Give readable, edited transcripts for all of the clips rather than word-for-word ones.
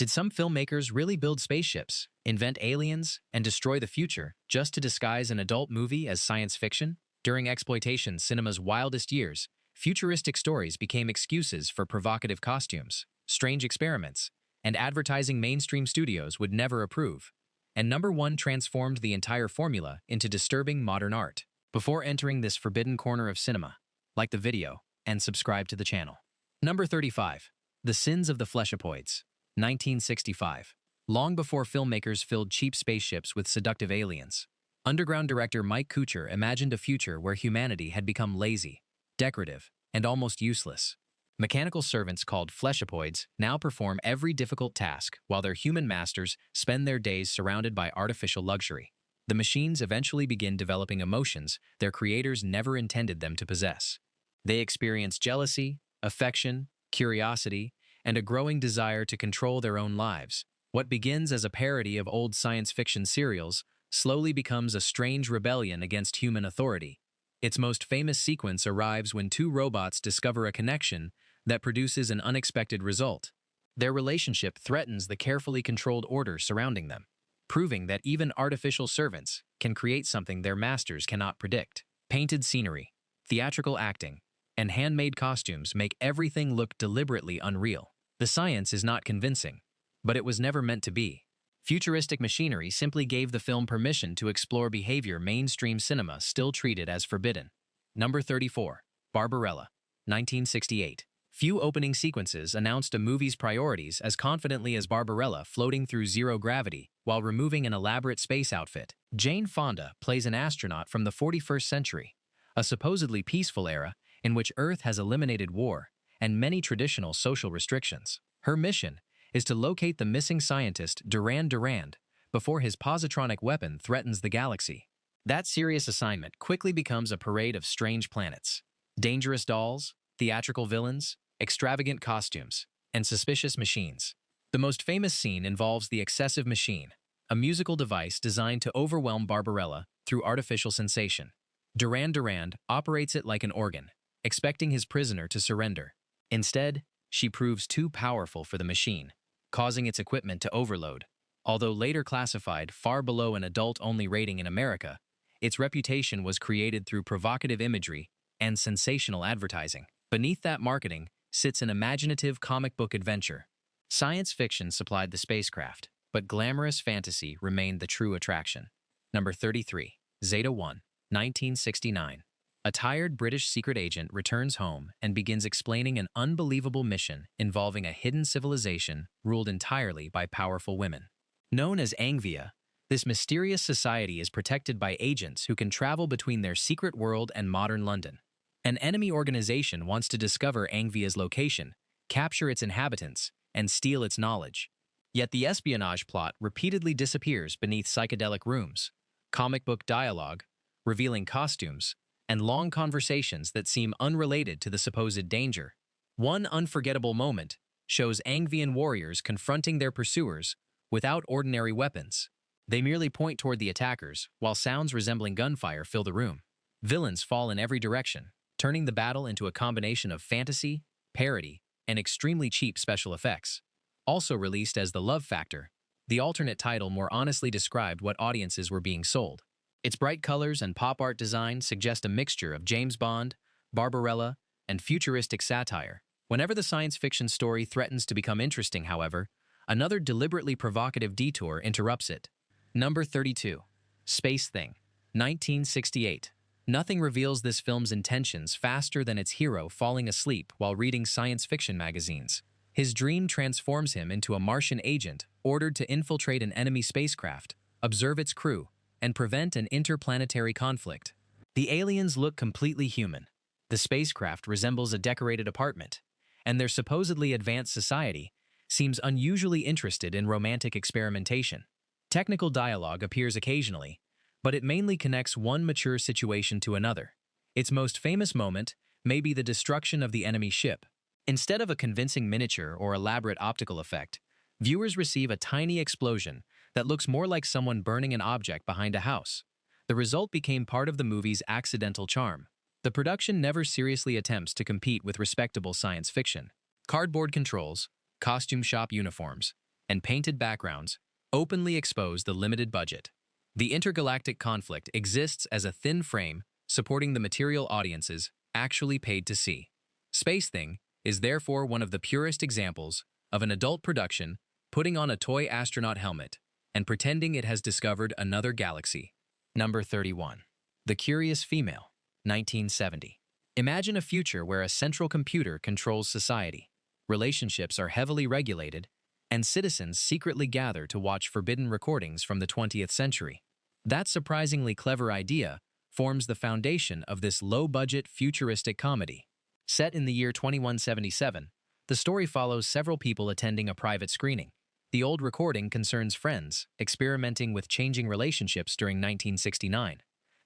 Did some filmmakers really build spaceships, invent aliens, and destroy the future just to disguise an adult movie as science fiction? During exploitation cinema's wildest years, futuristic stories became excuses for provocative costumes, strange experiments, and advertising mainstream studios would never approve. And number one transformed the entire formula into disturbing modern art. Before entering this forbidden corner of cinema, like the video and subscribe to the channel. Number 35. The Sins of the Fleshopoids, 1965. Long before filmmakers filled cheap spaceships with seductive aliens, underground director Mike Coucher imagined a future where humanity had become lazy, decorative, and almost useless. Mechanical servants called fleshopoids now perform every difficult task while their human masters spend their days surrounded by artificial luxury. The machines eventually begin developing emotions their creators never intended them to possess. They experience jealousy, affection, curiosity, and a growing desire to control their own lives. What begins as a parody of old science fiction serials slowly becomes a strange rebellion against human authority. Its most famous sequence arrives when two robots discover a connection that produces an unexpected result. Their relationship threatens the carefully controlled order surrounding them, proving that even artificial servants can create something their masters cannot predict. Painted scenery, theatrical acting, and handmade costumes make everything look deliberately unreal. The science is not convincing, but it was never meant to be. Futuristic machinery simply gave the film permission to explore behavior mainstream cinema still treated as forbidden. Number 34. Barbarella, 1968. Few opening sequences announced a movie's priorities as confidently as Barbarella floating through zero gravity while removing an elaborate space outfit. Jane Fonda plays an astronaut from the 41st century, a supposedly peaceful era in which Earth has eliminated war and many traditional social restrictions. Her mission is to locate the missing scientist Durand before his positronic weapon threatens the galaxy. That serious assignment quickly becomes a parade of strange planets, dangerous dolls, theatrical villains, extravagant costumes, and suspicious machines. The most famous scene involves the excessive machine, a musical device designed to overwhelm Barbarella through artificial sensation. Durand operates it like an organ, expecting his prisoner to surrender. Instead, she proves too powerful for the machine, causing its equipment to overload. Although later classified far below an adult-only rating in America, its reputation was created through provocative imagery and sensational advertising. Beneath that marketing sits an imaginative comic book adventure. Science fiction supplied the spacecraft, but glamorous fantasy remained the true attraction. Number 33. Zeta 1, 1969. A tired British secret agent returns home and begins explaining an unbelievable mission involving a hidden civilization ruled entirely by powerful women. Known as Angvia, this mysterious society is protected by agents who can travel between their secret world and modern London. An enemy organization wants to discover Angvia's location, capture its inhabitants, and steal its knowledge. Yet the espionage plot repeatedly disappears beneath psychedelic rooms, comic book dialogue, revealing costumes, and long conversations that seem unrelated to the supposed danger. One unforgettable moment shows Angvian warriors confronting their pursuers without ordinary weapons. They merely point toward the attackers, while sounds resembling gunfire fill the room. Villains fall in every direction, turning the battle into a combination of fantasy, parody, and extremely cheap special effects. Also released as The Love Factor, the alternate title more honestly described what audiences were being sold. Its bright colors and pop art design suggest a mixture of James Bond, Barbarella, and futuristic satire. Whenever the science fiction story threatens to become interesting, however, another deliberately provocative detour interrupts it. Number 32. Space Thing, 1968. Nothing reveals this film's intentions faster than its hero falling asleep while reading science fiction magazines. His dream transforms him into a Martian agent ordered to infiltrate an enemy spacecraft, observe its crew, and prevent an interplanetary conflict. The aliens look completely human. The spacecraft resembles a decorated apartment, and their supposedly advanced society seems unusually interested in romantic experimentation. Technical dialogue appears occasionally, but it mainly connects one mature situation to another. Its most famous moment may be the destruction of the enemy ship. Instead of a convincing miniature or elaborate optical effect, viewers receive a tiny explosion that looks more like someone burning an object behind a house. The result became part of the movie's accidental charm. The production never seriously attempts to compete with respectable science fiction. Cardboard controls, costume shop uniforms, and painted backgrounds openly expose the limited budget. The intergalactic conflict exists as a thin frame supporting the material audiences actually paid to see. Space Thing is therefore one of the purest examples of an adult production putting on a toy astronaut helmet and pretending it has discovered another galaxy. Number 31. The Curious Female, 1970. Imagine a future where a central computer controls society. Relationships are heavily regulated, and citizens secretly gather to watch forbidden recordings from the 20th century. That surprisingly clever idea forms the foundation of this low-budget futuristic comedy. Set in the year 2177, the story follows several people attending a private screening. The old recording concerns friends experimenting with changing relationships during 1969.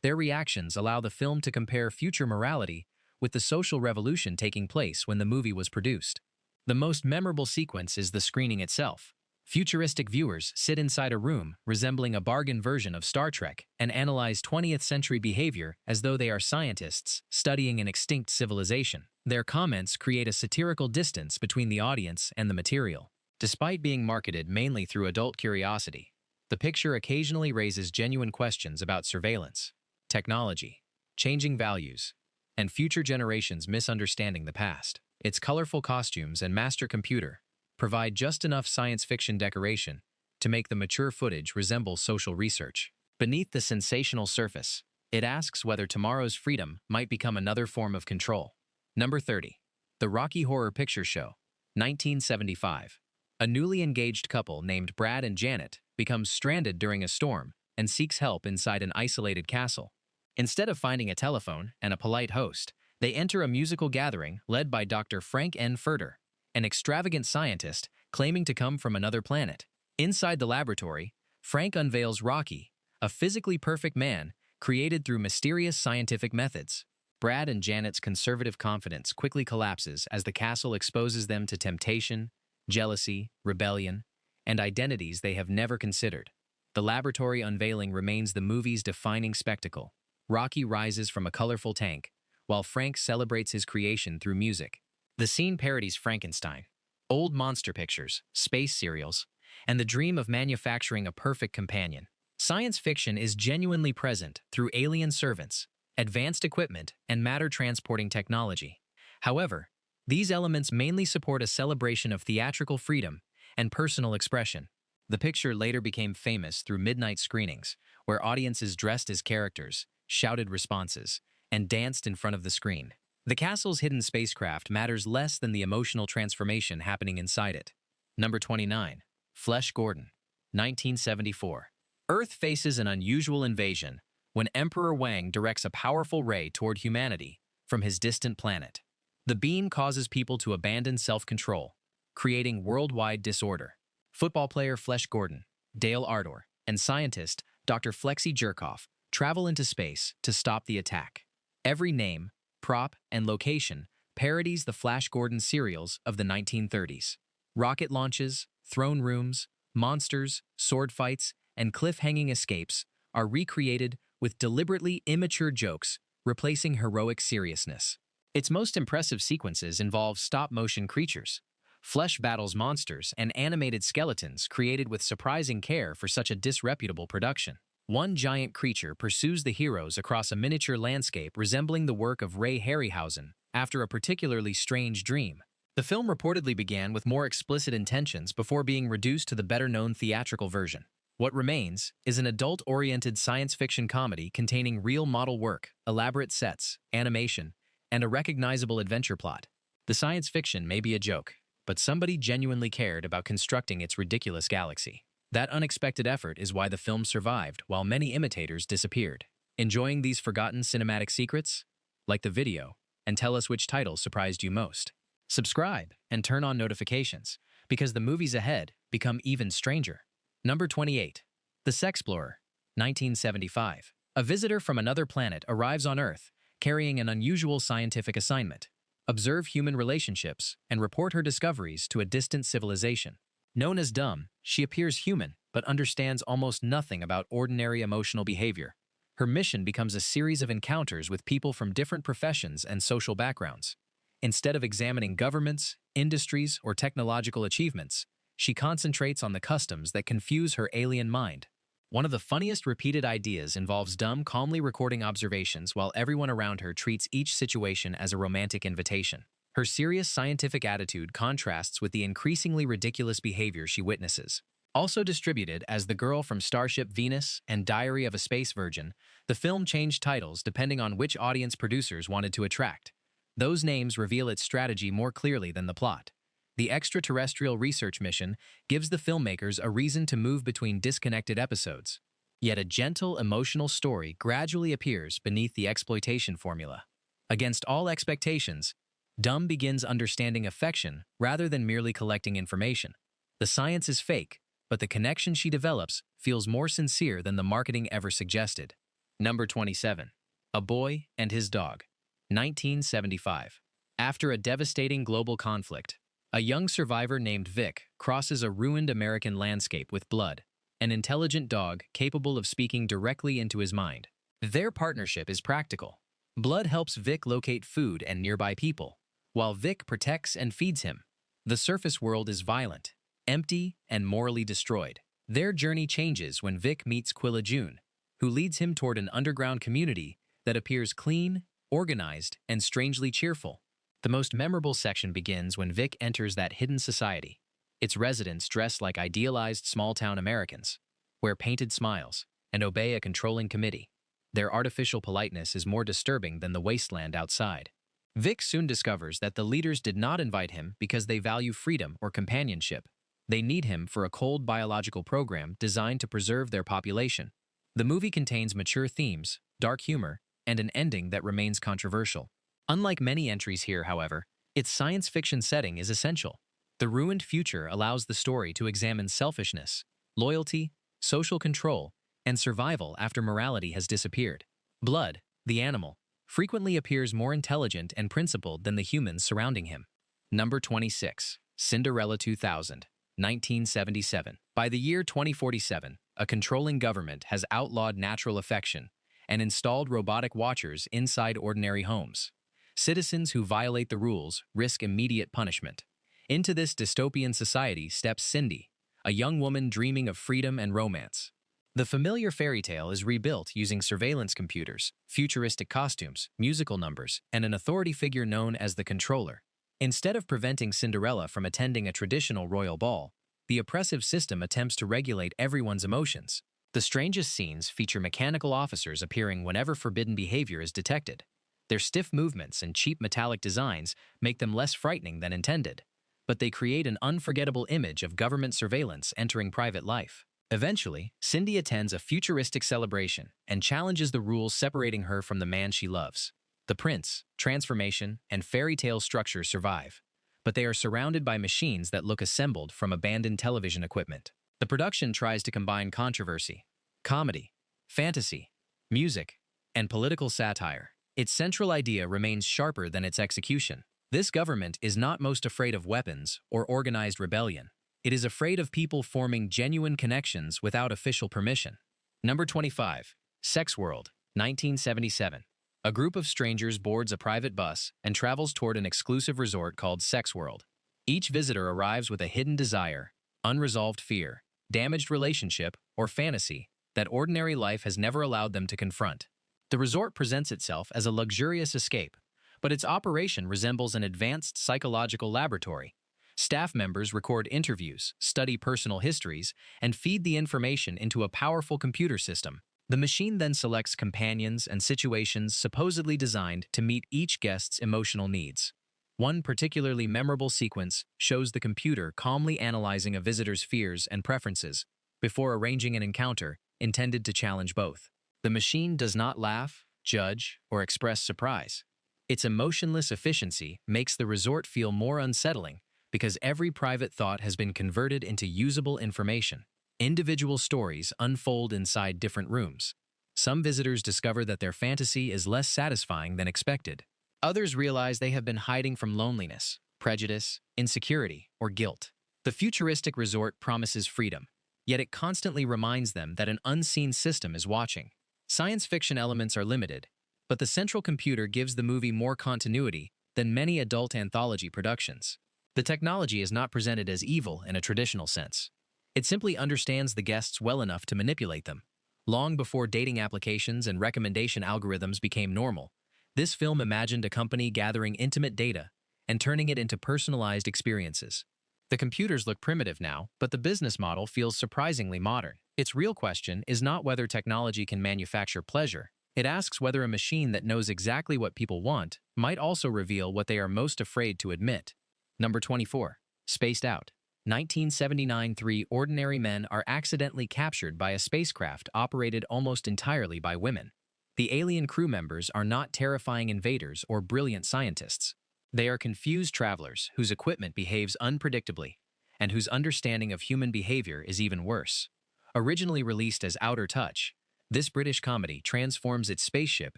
Their reactions allow the film to compare future morality with the social revolution taking place when the movie was produced. The most memorable sequence is the screening itself. Futuristic viewers sit inside a room resembling a bargain version of Star Trek and analyze 20th century behavior as though they are scientists studying an extinct civilization. Their comments create a satirical distance between the audience and the material. Despite being marketed mainly through adult curiosity, the picture occasionally raises genuine questions about surveillance, technology, changing values, and future generations misunderstanding the past. Its colorful costumes and master computer provide just enough science fiction decoration to make the mature footage resemble social research. Beneath the sensational surface, it asks whether tomorrow's freedom might become another form of control. Number 30. The Rocky Horror Picture Show, 1975. A newly engaged couple named Brad and Janet becomes stranded during a storm and seeks help inside an isolated castle. Instead of finding a telephone and a polite host, they enter a musical gathering led by Dr. Frank N. Furter, an extravagant scientist claiming to come from another planet. Inside the laboratory, Frank unveils Rocky, a physically perfect man created through mysterious scientific methods. Brad and Janet's conservative confidence quickly collapses as the castle exposes them to temptation, jealousy, rebellion, and identities they have never considered. The laboratory unveiling remains the movie's defining spectacle. Rocky rises from a colorful tank, while Frank celebrates his creation through music. The scene parodies Frankenstein, old monster pictures, space serials, and the dream of manufacturing a perfect companion. Science fiction is genuinely present through alien servants, advanced equipment, and matter-transporting technology. However, these elements mainly support a celebration of theatrical freedom and personal expression. The picture later became famous through midnight screenings, where audiences dressed as characters, shouted responses, and danced in front of the screen. The castle's hidden spacecraft matters less than the emotional transformation happening inside it. Number 29. Flesh Gordon, 1974. Earth faces an unusual invasion when Emperor Wang directs a powerful ray toward humanity from his distant planet. The beam causes people to abandon self-control, creating worldwide disorder. Football player Flesh Gordon, Dale Ardor, and scientist Dr. Flexi Jerkoff travel into space to stop the attack. Every name, prop, and location parodies the Flash Gordon serials of the 1930s. Rocket launches, throne rooms, monsters, sword fights, and cliff-hanging escapes are recreated with deliberately immature jokes, replacing heroic seriousness. Its most impressive sequences involve stop-motion creatures, flesh battles monsters, and animated skeletons created with surprising care for such a disreputable production. One giant creature pursues the heroes across a miniature landscape resembling the work of Ray Harryhausen after a particularly strange dream. The film reportedly began with more explicit intentions before being reduced to the better-known theatrical version. What remains is an adult-oriented science fiction comedy containing real model work, elaborate sets, animation, and a recognizable adventure plot. The science fiction may be a joke, but somebody genuinely cared about constructing its ridiculous galaxy. That unexpected effort is why the film survived while many imitators disappeared. Enjoying these forgotten cinematic secrets? Like the video and tell us which title surprised you most. Subscribe and turn on notifications because the movies ahead become even stranger. Number 28. The Sexplorer, 1975. A visitor from another planet arrives on Earth carrying an unusual scientific assignment. Observe human relationships and report her discoveries to a distant civilization. Known as dumb, she appears human but understands almost nothing about ordinary emotional behavior. Her mission becomes a series of encounters with people from different professions and social backgrounds. Instead of examining governments, industries, or technological achievements, she concentrates on the customs that confuse her alien mind. One of the funniest repeated ideas involves Dumb calmly recording observations while everyone around her treats each situation as a romantic invitation. Her serious scientific attitude contrasts with the increasingly ridiculous behavior she witnesses. Also distributed as The Girl from Starship Venus and Diary of a Space Virgin, the film changed titles depending on which audience producers wanted to attract. Those names reveal its strategy more clearly than the plot. The extraterrestrial research mission gives the filmmakers a reason to move between disconnected episodes. Yet a gentle, emotional story gradually appears beneath the exploitation formula. Against all expectations, Dumb begins understanding affection rather than merely collecting information. The science is fake, but the connection she develops feels more sincere than the marketing ever suggested. Number 27. A Boy and His Dog, 1975. After a devastating global conflict, a young survivor named Vic crosses a ruined American landscape with Blood, an intelligent dog capable of speaking directly into his mind. Their partnership is practical. Blood helps Vic locate food and nearby people, while Vic protects and feeds him. The surface world is violent, empty, and morally destroyed. Their journey changes when Vic meets Quilla June, who leads him toward an underground community that appears clean, organized, and strangely cheerful. The most memorable section begins when Vic enters that hidden society. Its residents dress like idealized small-town Americans, wear painted smiles, and obey a controlling committee. Their artificial politeness is more disturbing than the wasteland outside. Vic soon discovers that the leaders did not invite him because they value freedom or companionship. They need him for a cold biological program designed to preserve their population. The movie contains mature themes, dark humor, and an ending that remains controversial. Unlike many entries here, however, its science fiction setting is essential. The ruined future allows the story to examine selfishness, loyalty, social control, and survival after morality has disappeared. Blood, the animal, frequently appears more intelligent and principled than the humans surrounding him. Number 26. Cinderella 2000, 1977. By the year 2047, a controlling government has outlawed natural affection and installed robotic watchers inside ordinary homes. Citizens who violate the rules risk immediate punishment. Into this dystopian society steps Cindy, a young woman dreaming of freedom and romance. The familiar fairy tale is rebuilt using surveillance computers, futuristic costumes, musical numbers, and an authority figure known as the Controller. Instead of preventing Cinderella from attending a traditional royal ball, the oppressive system attempts to regulate everyone's emotions. The strangest scenes feature mechanical officers appearing whenever forbidden behavior is detected. Their stiff movements and cheap metallic designs make them less frightening than intended, but they create an unforgettable image of government surveillance entering private life. Eventually, Cindy attends a futuristic celebration and challenges the rules separating her from the man she loves. The prince, transformation, and fairy tale structures survive, but they are surrounded by machines that look assembled from abandoned television equipment. The production tries to combine controversy, comedy, fantasy, music, and political satire. Its central idea remains sharper than its execution. This government is not most afraid of weapons or organized rebellion. It is afraid of people forming genuine connections without official permission. Number 25. Sex World, 1977. A group of strangers boards a private bus and travels toward an exclusive resort called Sex World. Each visitor arrives with a hidden desire, unresolved fear, damaged relationship, or fantasy that ordinary life has never allowed them to confront. The resort presents itself as a luxurious escape, but its operation resembles an advanced psychological laboratory. Staff members record interviews, study personal histories, and feed the information into a powerful computer system. The machine then selects companions and situations supposedly designed to meet each guest's emotional needs. One particularly memorable sequence shows the computer calmly analyzing a visitor's fears and preferences before arranging an encounter intended to challenge both. The machine does not laugh, judge, or express surprise. Its emotionless efficiency makes the resort feel more unsettling because every private thought has been converted into usable information. Individual stories unfold inside different rooms. Some visitors discover that their fantasy is less satisfying than expected. Others realize they have been hiding from loneliness, prejudice, insecurity, or guilt. The futuristic resort promises freedom, yet it constantly reminds them that an unseen system is watching. Science fiction elements are limited, but the central computer gives the movie more continuity than many adult anthology productions. The technology is not presented as evil in a traditional sense. It simply understands the guests well enough to manipulate them. Long before dating applications and recommendation algorithms became normal, this film imagined a company gathering intimate data and turning it into personalized experiences. The computers look primitive now, but the business model feels surprisingly modern. Its real question is not whether technology can manufacture pleasure. It asks whether a machine that knows exactly what people want might also reveal what they are most afraid to admit. Number 24. Spaced Out. 1979. Three ordinary men are accidentally captured by a spacecraft operated almost entirely by women. The alien crew members are not terrifying invaders or brilliant scientists. They are confused travelers whose equipment behaves unpredictably and whose understanding of human behavior is even worse. Originally released as Outer Touch, this British comedy transforms its spaceship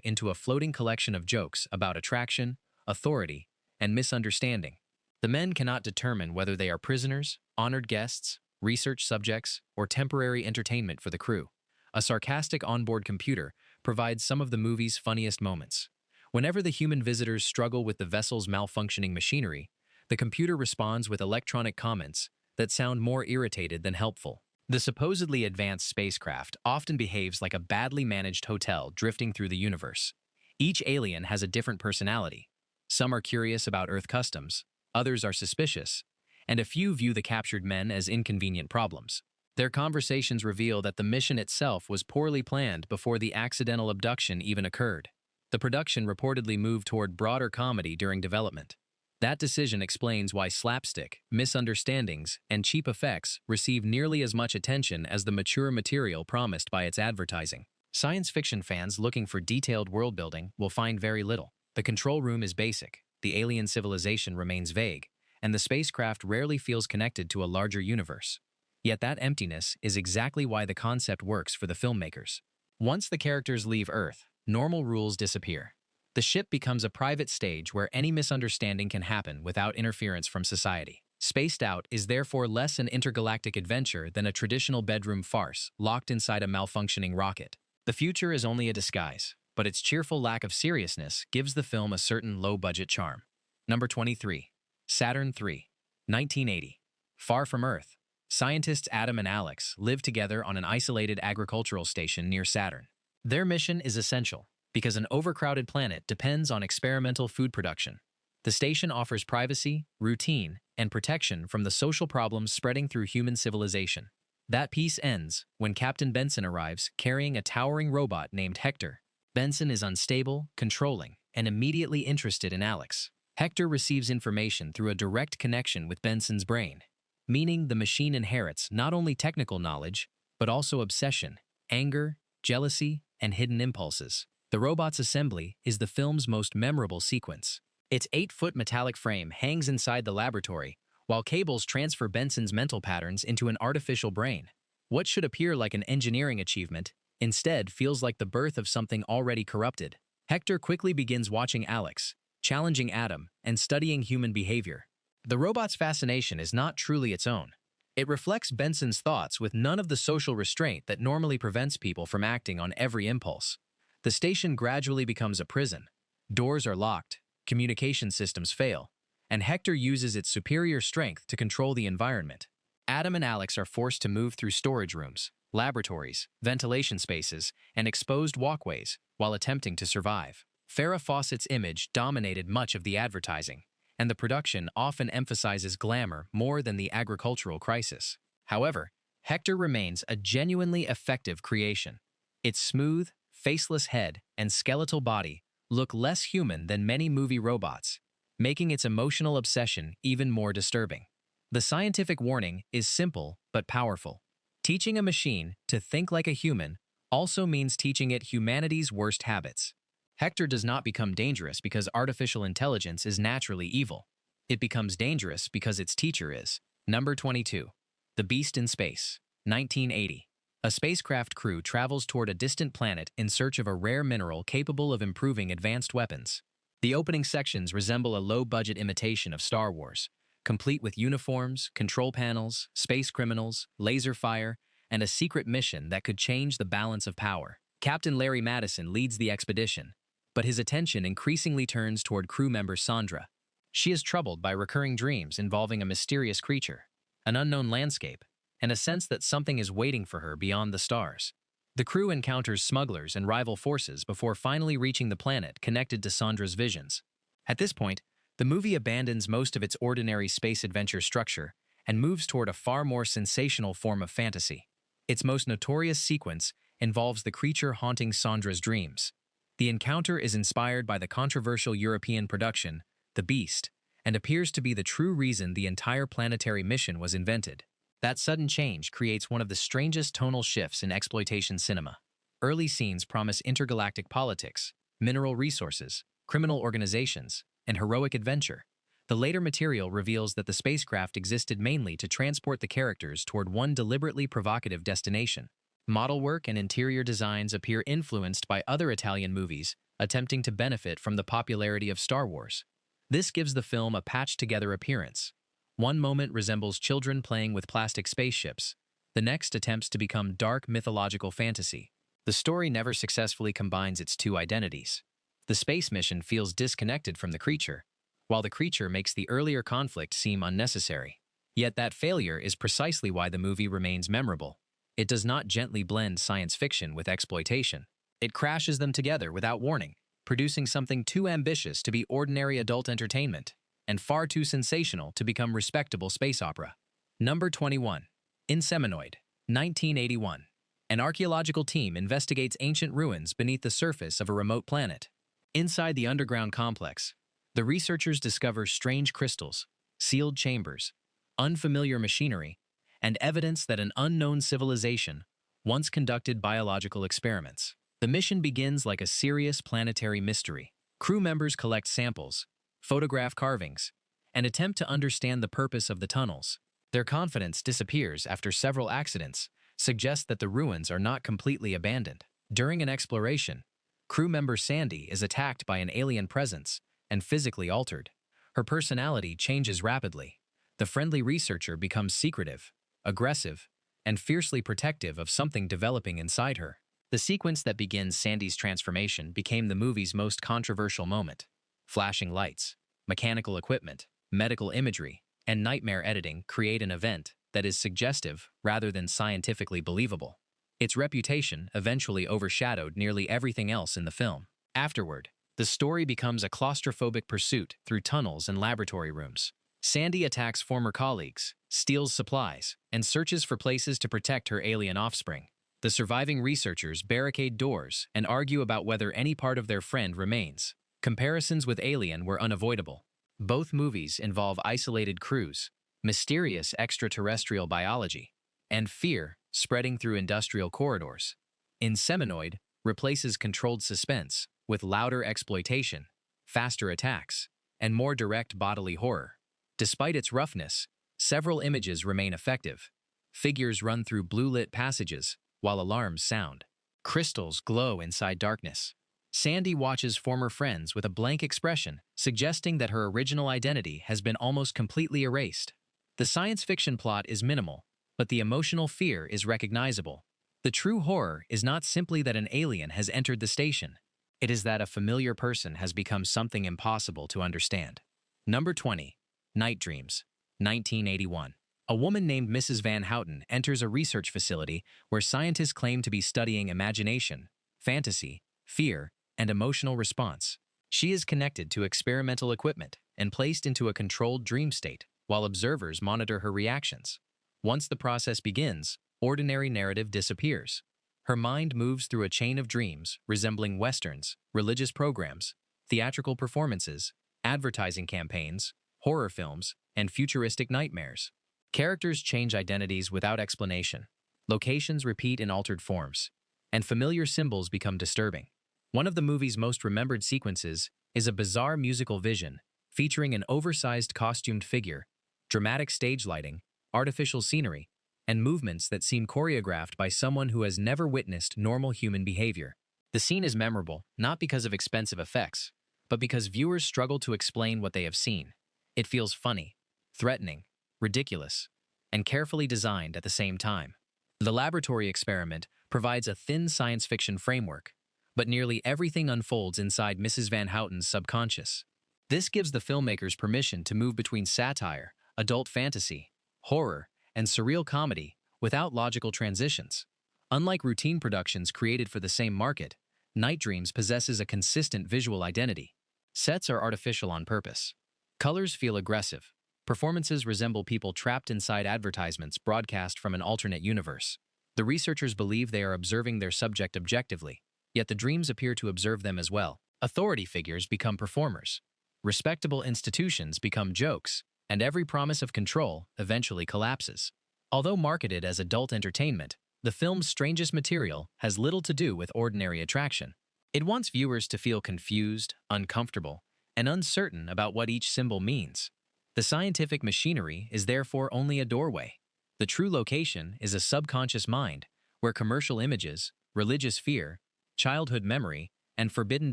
into a floating collection of jokes about attraction, authority, and misunderstanding. The men cannot determine whether they are prisoners, honored guests, research subjects, or temporary entertainment for the crew. A sarcastic onboard computer provides some of the movie's funniest moments. Whenever the human visitors struggle with the vessel's malfunctioning machinery, the computer responds with electronic comments that sound more irritated than helpful. The supposedly advanced spacecraft often behaves like a badly managed hotel drifting through the universe. Each alien has a different personality. Some are curious about Earth customs, others are suspicious, and a few view the captured men as inconvenient problems. Their conversations reveal that the mission itself was poorly planned before the accidental abduction even occurred. The production reportedly moved toward broader comedy during development. That decision explains why slapstick, misunderstandings, and cheap effects receive nearly as much attention as the mature material promised by its advertising. Science fiction fans looking for detailed world-building will find very little. The control room is basic, the alien civilization remains vague, and the spacecraft rarely feels connected to a larger universe. Yet that emptiness is exactly why the concept works for the filmmakers. Once the characters leave Earth, normal rules disappear. The ship becomes a private stage where any misunderstanding can happen without interference from society. Spaced Out is therefore less an intergalactic adventure than a traditional bedroom farce locked inside a malfunctioning rocket. The future is only a disguise, but its cheerful lack of seriousness gives the film a certain low-budget charm. Number 23. Saturn III. 1980. Far from Earth, scientists Adam and Alex live together on an isolated agricultural station near Saturn. Their mission is essential because an overcrowded planet depends on experimental food production. The station offers privacy, routine, and protection from the social problems spreading through human civilization. That peace ends when Captain Benson arrives carrying a towering robot named Hector. Benson is unstable, controlling, and immediately interested in Alex. Hector receives information through a direct connection with Benson's brain, meaning the machine inherits not only technical knowledge, but also obsession, anger, jealousy, and hidden impulses. The robot's assembly is the film's most memorable sequence. Its 8-foot metallic frame hangs inside the laboratory, while cables transfer Benson's mental patterns into an artificial brain. What should appear like an engineering achievement, instead feels like the birth of something already corrupted. Hector quickly begins watching Alex, challenging Adam, and studying human behavior. The robot's fascination is not truly its own. It reflects Benson's thoughts with none of the social restraint that normally prevents people from acting on every impulse. The station gradually becomes a prison. Doors are locked, communication systems fail, and Hector uses its superior strength to control the environment. Adam and Alex are forced to move through storage rooms, laboratories, ventilation spaces, and exposed walkways while attempting to survive. Farrah Fawcett's image dominated much of the advertising, and the production often emphasizes glamour more than the agricultural crisis. However, Hector remains a genuinely effective creation. Its smooth, faceless head and skeletal body look less human than many movie robots, making its emotional obsession even more disturbing. The scientific warning is simple but powerful. Teaching a machine to think like a human also means teaching it humanity's worst habits. Hector does not become dangerous because artificial intelligence is naturally evil. It becomes dangerous because its teacher is. Number 22. The Beast in Space. 1980. A spacecraft crew travels toward a distant planet in search of a rare mineral capable of improving advanced weapons. The opening sections resemble a low-budget imitation of Star Wars, complete with uniforms, control panels, space criminals, laser fire, and a secret mission that could change the balance of power. Captain Larry Madison leads the expedition, but his attention increasingly turns toward crew member Sandra. She is troubled by recurring dreams involving a mysterious creature, an unknown landscape, and a sense that something is waiting for her beyond the stars. The crew encounters smugglers and rival forces before finally reaching the planet connected to Sandra's visions. At this point, the movie abandons most of its ordinary space adventure structure and moves toward a far more sensational form of fantasy. Its most notorious sequence involves the creature haunting Sandra's dreams. The encounter is inspired by the controversial European production, The Beast, and appears to be the true reason the entire planetary mission was invented. That sudden change creates one of the strangest tonal shifts in exploitation cinema. Early scenes promise intergalactic politics, mineral resources, criminal organizations, and heroic adventure. The later material reveals that the spacecraft existed mainly to transport the characters toward one deliberately provocative destination. Model work and interior designs appear influenced by other Italian movies attempting to benefit from the popularity of Star Wars. This gives the film a patched-together appearance. One moment resembles children playing with plastic spaceships. The next attempts to become dark mythological fantasy. The story never successfully combines its two identities. The space mission feels disconnected from the creature, while the creature makes the earlier conflict seem unnecessary. Yet that failure is precisely why the movie remains memorable. It does not gently blend science fiction with exploitation. It crashes them together without warning, producing something too ambitious to be ordinary adult entertainment, and far too sensational to become respectable space opera. Number 21. Inseminoid, 1981. An archaeological team investigates ancient ruins beneath the surface of a remote planet. Inside the underground complex, the researchers discover strange crystals, sealed chambers, unfamiliar machinery, and evidence that an unknown civilization once conducted biological experiments. The mission begins like a serious planetary mystery. Crew members collect samples, photograph carvings, and attempt to understand the purpose of the tunnels. Their confidence disappears after several accidents suggest that the ruins are not completely abandoned. During an exploration, crew member Sandy is attacked by an alien presence and physically altered. Her personality changes rapidly. The friendly researcher becomes secretive, aggressive, and fiercely protective of something developing inside her. The sequence that begins Sandy's transformation became the movie's most controversial moment. Flashing lights, mechanical equipment, medical imagery, and nightmare editing create an event that is suggestive rather than scientifically believable. Its reputation eventually overshadowed nearly everything else in the film. Afterward, the story becomes a claustrophobic pursuit through tunnels and laboratory rooms. Sandy attacks former colleagues, steals supplies, and searches for places to protect her alien offspring. The surviving researchers barricade doors and argue about whether any part of their friend remains. Comparisons with Alien were unavoidable. Both movies involve isolated crews, mysterious extraterrestrial biology, and fear spreading through industrial corridors. Inseminoid replaces controlled suspense with louder exploitation, faster attacks, and more direct bodily horror. Despite its roughness, several images remain effective. Figures run through blue-lit passages, while alarms sound. Crystals glow inside darkness. Sandy watches former friends with a blank expression, suggesting that her original identity has been almost completely erased. The science fiction plot is minimal, but the emotional fear is recognizable. The true horror is not simply that an alien has entered the station. It is that a familiar person has become something impossible to understand. Number 20. Night Dreams, 1981. A woman named Mrs. Van Houten enters a research facility where scientists claim to be studying imagination, fantasy, fear, and emotional response. She is connected to experimental equipment and placed into a controlled dream state, while observers monitor her reactions. Once the process begins, ordinary narrative disappears. Her mind moves through a chain of dreams resembling westerns, religious programs, theatrical performances, advertising campaigns, horror films, and futuristic nightmares. Characters change identities without explanation. Locations repeat in altered forms, and familiar symbols become disturbing. One of the movie's most remembered sequences is a bizarre musical vision featuring an oversized costumed figure, dramatic stage lighting, artificial scenery, and movements that seem choreographed by someone who has never witnessed normal human behavior. The scene is memorable not because of expensive effects, but because viewers struggle to explain what they have seen. It feels funny, threatening, ridiculous, and carefully designed at the same time. The laboratory experiment provides a thin science fiction framework, but nearly everything unfolds inside Mrs. Van Houten's subconscious. This gives the filmmakers permission to move between satire, adult fantasy, horror, and surreal comedy without logical transitions. Unlike routine productions created for the same market, Night Dreams possesses a consistent visual identity. Sets are artificial on purpose. Colors feel aggressive. Performances resemble people trapped inside advertisements broadcast from an alternate universe. The researchers believe they are observing their subject objectively, yet the dreams appear to observe them as well. Authority figures become performers. Respectable institutions become jokes, and every promise of control eventually collapses. Although marketed as adult entertainment, the film's strangest material has little to do with ordinary attraction. It wants viewers to feel confused, uncomfortable, and uncertain about what each symbol means. The scientific machinery is therefore only a doorway. The true location is a subconscious mind, where commercial images, religious fear, childhood memory, and forbidden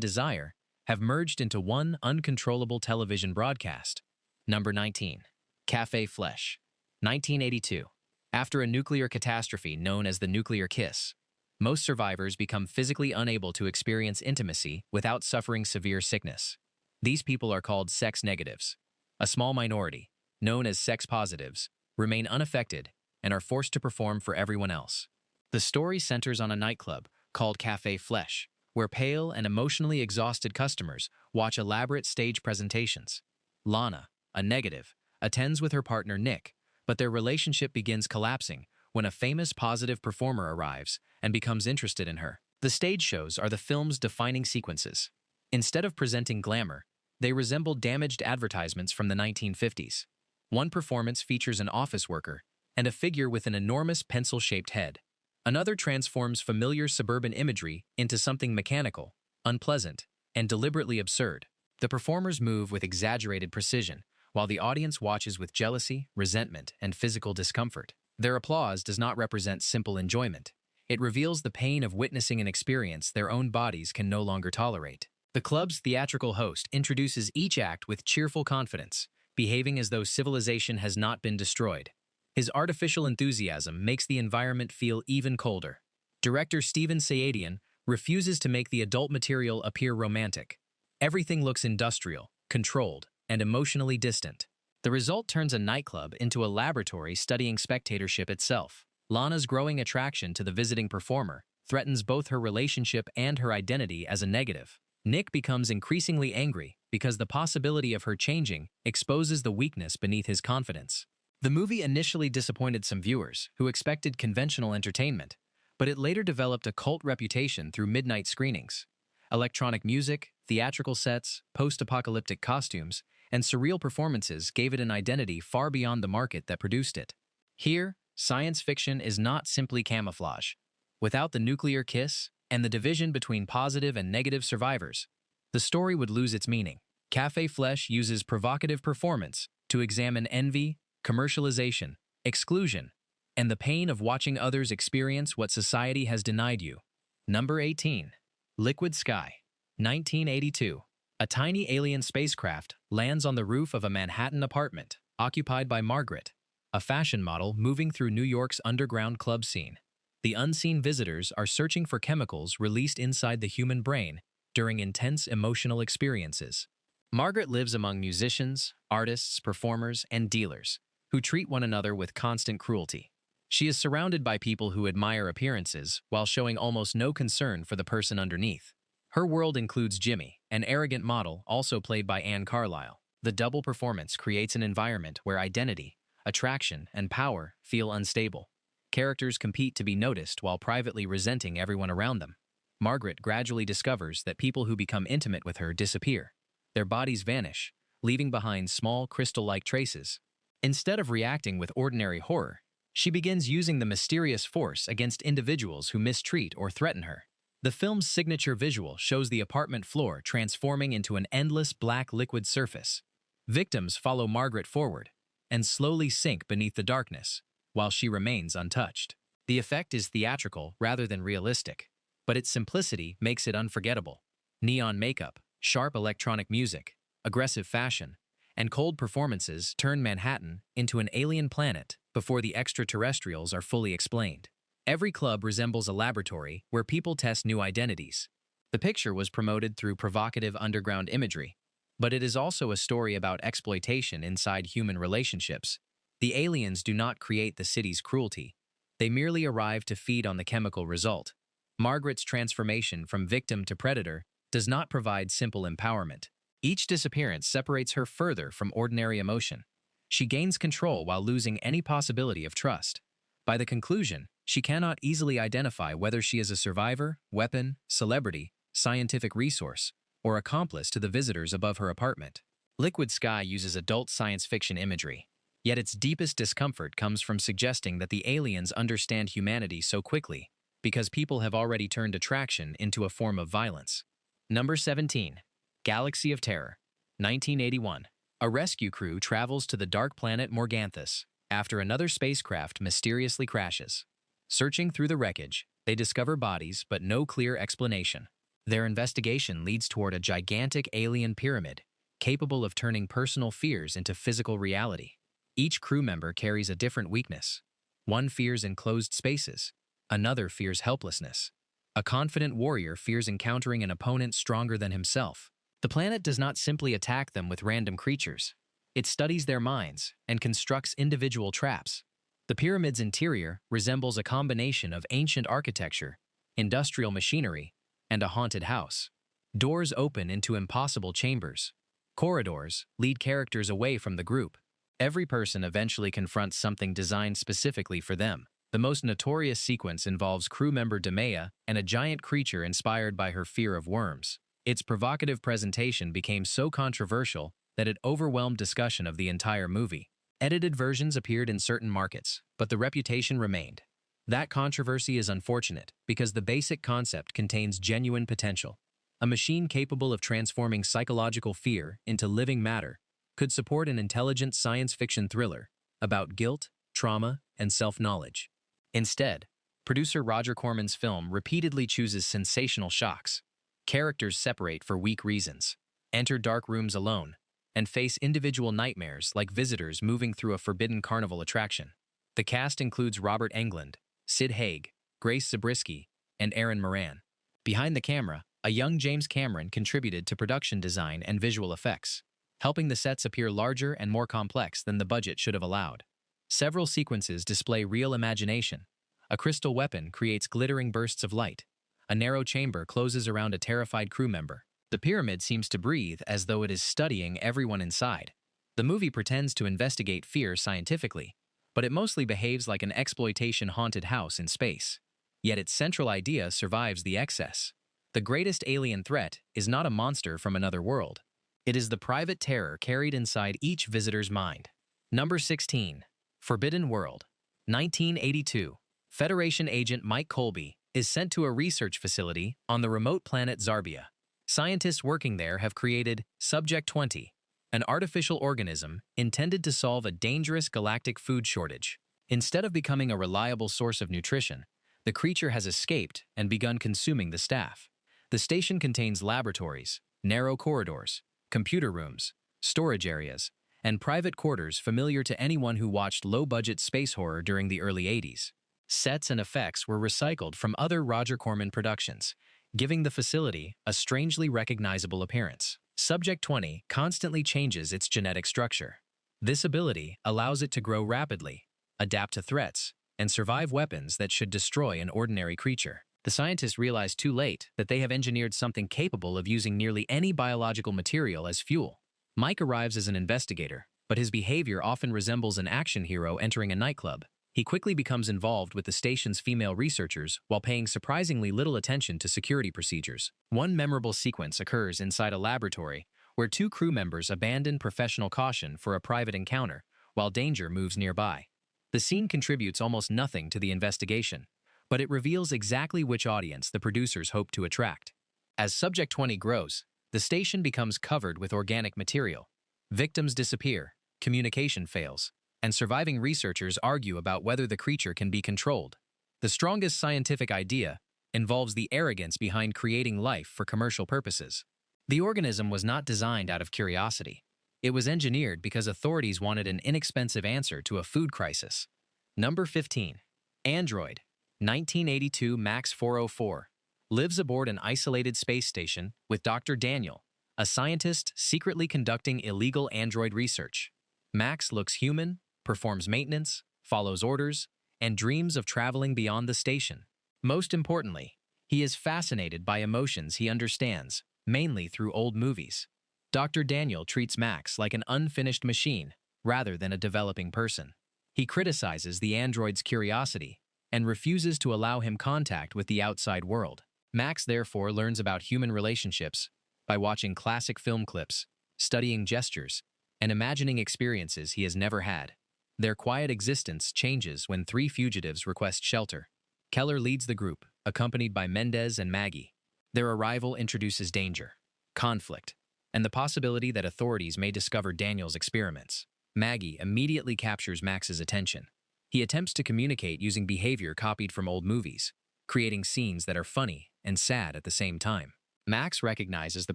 desire have merged into one uncontrollable television broadcast. Number 19. Café Flesh. 1982. After a nuclear catastrophe known as the nuclear kiss, most survivors become physically unable to experience intimacy without suffering severe sickness. These people are called sex negatives. A small minority, known as sex positives, remain unaffected and are forced to perform for everyone else. The story centers on a nightclub called Café Flesh, where pale and emotionally exhausted customers watch elaborate stage presentations. Lana, a negative, attends with her partner Nick, but their relationship begins collapsing when a famous positive performer arrives and becomes interested in her. The stage shows are the film's defining sequences. Instead of presenting glamour, they resemble damaged advertisements from the 1950s. One performance features an office worker and a figure with an enormous pencil-shaped head. Another transforms familiar suburban imagery into something mechanical, unpleasant, and deliberately absurd. The performers move with exaggerated precision, while the audience watches with jealousy, resentment, and physical discomfort. Their applause does not represent simple enjoyment. It reveals the pain of witnessing an experience their own bodies can no longer tolerate. The club's theatrical host introduces each act with cheerful confidence, behaving as though civilization has not been destroyed. His artificial enthusiasm makes the environment feel even colder. Director Steven Sayadian refuses to make the adult material appear romantic. Everything looks industrial, controlled, and emotionally distant. The result turns a nightclub into a laboratory studying spectatorship itself. Lana's growing attraction to the visiting performer threatens both her relationship and her identity as a negative. Nick becomes increasingly angry because the possibility of her changing exposes the weakness beneath his confidence. The movie initially disappointed some viewers who expected conventional entertainment, but it later developed a cult reputation through midnight screenings. Electronic music, theatrical sets, post-apocalyptic costumes, and surreal performances gave it an identity far beyond the market that produced it. Here, science fiction is not simply camouflage. Without the nuclear kiss and the division between positive and negative survivors, the story would lose its meaning. Café Flesh uses provocative performance to examine envy, commercialization, exclusion, and the pain of watching others experience what society has denied you. Number 18. Liquid Sky. 1982. A tiny alien spacecraft lands on the roof of a Manhattan apartment, occupied by Margaret, a fashion model moving through New York's underground club scene. The unseen visitors are searching for chemicals released inside the human brain during intense emotional experiences. Margaret lives among musicians, artists, performers, and dealers, who treat one another with constant cruelty. She is surrounded by people who admire appearances while showing almost no concern for the person underneath. Her world includes Jimmy, an arrogant model also played by Anne Carlisle. The double performance creates an environment where identity, attraction, and power feel unstable. Characters compete to be noticed while privately resenting everyone around them. Margaret gradually discovers that people who become intimate with her disappear. Their bodies vanish, leaving behind small crystal-like traces. Instead of reacting with ordinary horror, she begins using the mysterious force against individuals who mistreat or threaten her. The film's signature visual shows the apartment floor transforming into an endless black liquid surface. Victims follow Margaret forward and slowly sink beneath the darkness, while she remains untouched. The effect is theatrical rather than realistic, but its simplicity makes it unforgettable. Neon makeup, sharp electronic music, aggressive fashion, and cold performances turn Manhattan into an alien planet before the extraterrestrials are fully explained. Every club resembles a laboratory where people test new identities. The picture was promoted through provocative underground imagery, But it is also a story about exploitation inside human relationships. The aliens do not create the city's cruelty. They merely arrive to feed on the chemical result. Margaret's transformation from victim to predator does not provide simple empowerment. Each disappearance separates her further from ordinary emotion. She gains control while losing any possibility of trust. By the conclusion, she cannot easily identify whether she is a survivor, weapon, celebrity, scientific resource, or accomplice to the visitors above her apartment. Liquid Sky uses adult science fiction imagery. Yet its deepest discomfort comes from suggesting that the aliens understand humanity so quickly, because people have already turned attraction into a form of violence. Number 17. Galaxy of Terror, 1981. A rescue crew travels to the dark planet Morganthus after another spacecraft mysteriously crashes. Searching through the wreckage, they discover bodies but no clear explanation. Their investigation leads toward a gigantic alien pyramid, capable of turning personal fears into physical reality. Each crew member carries a different weakness. One fears enclosed spaces. Another fears helplessness. A confident warrior fears encountering an opponent stronger than himself. The planet does not simply attack them with random creatures. It studies their minds and constructs individual traps. The pyramid's interior resembles a combination of ancient architecture, industrial machinery, and a haunted house. Doors open into impossible chambers. Corridors lead characters away from the group. Every person eventually confronts something designed specifically for them. The most notorious sequence involves crew member Demea and a giant creature inspired by her fear of worms. Its provocative presentation became so controversial that it overwhelmed discussion of the entire movie. Edited versions appeared in certain markets, but the reputation remained. That controversy is unfortunate because the basic concept contains genuine potential. A machine capable of transforming psychological fear into living matter could support an intelligent science fiction thriller about guilt, trauma, and self-knowledge. Instead, producer Roger Corman's film repeatedly chooses sensational shocks. Characters separate for weak reasons, enter dark rooms alone, and face individual nightmares like visitors moving through a forbidden carnival attraction. The cast includes Robert Englund, Sid Haig, Grace Zabriskie, and Aaron Moran. Behind the camera, a young James Cameron contributed to production design and visual effects, helping the sets appear larger and more complex than the budget should have allowed. Several sequences display real imagination. A crystal weapon creates glittering bursts of light. A narrow chamber closes around a terrified crew member. The pyramid seems to breathe as though it is studying everyone inside. The movie pretends to investigate fear scientifically, but it mostly behaves like an exploitation haunted house in space. Yet its central idea survives the excess. The greatest alien threat is not a monster from another world. It is the private terror carried inside each visitor's mind. Number 16. Forbidden World, 1982. Federation agent Mike Colby is sent to a research facility on the remote planet Zarbia. Scientists working there have created Subject 20, an artificial organism intended to solve a dangerous galactic food shortage. Instead of becoming a reliable source of nutrition, the creature has escaped and begun consuming the staff. The station contains laboratories, narrow corridors, computer rooms, storage areas, and private quarters familiar to anyone who watched low-budget space horror during the early 80s. Sets and effects were recycled from other Roger Corman productions, giving the facility a strangely recognizable appearance. Subject 20 constantly changes its genetic structure. This ability allows it to grow rapidly, adapt to threats, and survive weapons that should destroy an ordinary creature. The scientists realize too late that they have engineered something capable of using nearly any biological material as fuel. Mike arrives as an investigator, but his behavior often resembles an action hero entering a nightclub. He quickly becomes involved with the station's female researchers while paying surprisingly little attention to security procedures. One memorable sequence occurs inside a laboratory where two crew members abandon professional caution for a private encounter while danger moves nearby. The scene contributes almost nothing to the investigation, but it reveals exactly which audience the producers hope to attract. As Subject 20 grows, the station becomes covered with organic material. Victims disappear, communication fails, and surviving researchers argue about whether the creature can be controlled. The strongest scientific idea involves the arrogance behind creating life for commercial purposes. The organism was not designed out of curiosity. It was engineered because authorities wanted an inexpensive answer to a food crisis. Number 15. Android, 1982 Max 404, lives aboard an isolated space station with Dr. Daniel, a scientist secretly conducting illegal android research. Max looks human, performs maintenance, follows orders, and dreams of traveling beyond the station. Most importantly, he is fascinated by emotions he understands, mainly through old movies. Dr. Daniel treats Max like an unfinished machine rather than a developing person. He criticizes the android's curiosity and refuses to allow him contact with the outside world. Max therefore learns about human relationships by watching classic film clips, studying gestures, and imagining experiences he has never had. Their quiet existence changes when three fugitives request shelter. Keller leads the group, accompanied by Mendez and Maggie. Their arrival introduces danger, conflict, and the possibility that authorities may discover Daniel's experiments. Maggie immediately captures Max's attention. He attempts to communicate using behavior copied from old movies, creating scenes that are funny and sad at the same time. Max recognizes the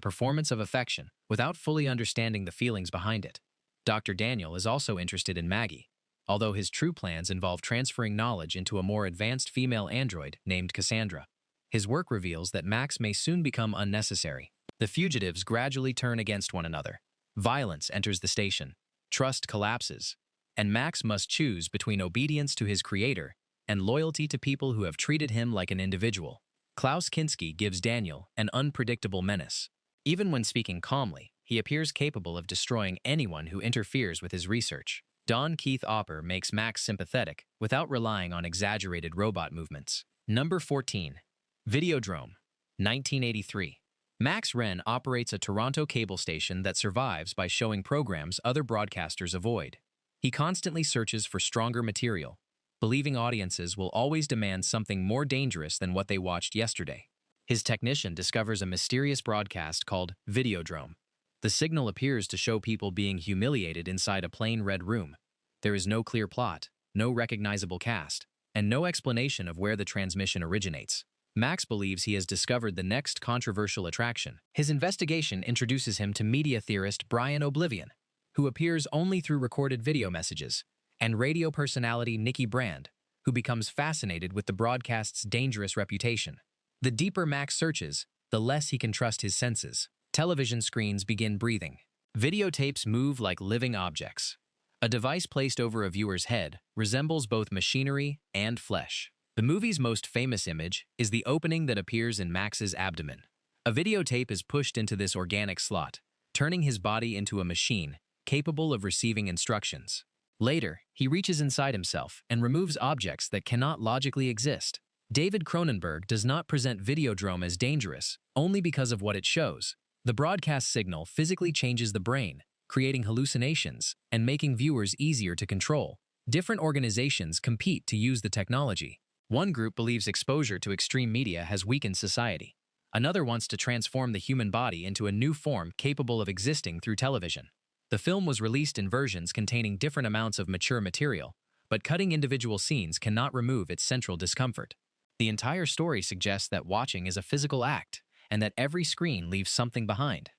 performance of affection without fully understanding the feelings behind it. Dr. Daniel is also interested in Maggie, although his true plans involve transferring knowledge into a more advanced female android named Cassandra. His work reveals that Max may soon become unnecessary. The fugitives gradually turn against one another. Violence enters the station, trust collapses, and Max must choose between obedience to his creator and loyalty to people who have treated him like an individual. Klaus Kinski gives Daniel an unpredictable menace. Even when speaking calmly, he appears capable of destroying anyone who interferes with his research. Don Keith Opper makes Max sympathetic without relying on exaggerated robot movements. Number 14. Videodrome, 1983. Max Wren operates a Toronto cable station that survives by showing programs other broadcasters avoid. He constantly searches for stronger material, believing audiences will always demand something more dangerous than what they watched yesterday. His technician discovers a mysterious broadcast called Videodrome. The signal appears to show people being humiliated inside a plain red room. There is no clear plot, no recognizable cast, and no explanation of where the transmission originates. Max believes he has discovered the next controversial attraction. His investigation introduces him to media theorist Brian Oblivion, who appears only through recorded video messages, and radio personality Nikki Brand, who becomes fascinated with the broadcast's dangerous reputation. The deeper Max searches, the less he can trust his senses. Television screens begin breathing. Videotapes move like living objects. A device placed over a viewer's head resembles both machinery and flesh. The movie's most famous image is the opening that appears in Max's abdomen. A videotape is pushed into this organic slot, turning his body into a machine capable of receiving instructions. Later, he reaches inside himself and removes objects that cannot logically exist. David Cronenberg does not present Videodrome as dangerous only because of what it shows. The broadcast signal physically changes the brain, creating hallucinations and making viewers easier to control. Different organizations compete to use the technology. One group believes exposure to extreme media has weakened society. Another wants to transform the human body into a new form capable of existing through television. The film was released in versions containing different amounts of mature material, but cutting individual scenes cannot remove its central discomfort. The entire story suggests that watching is a physical act, and that every screen leaves something behind.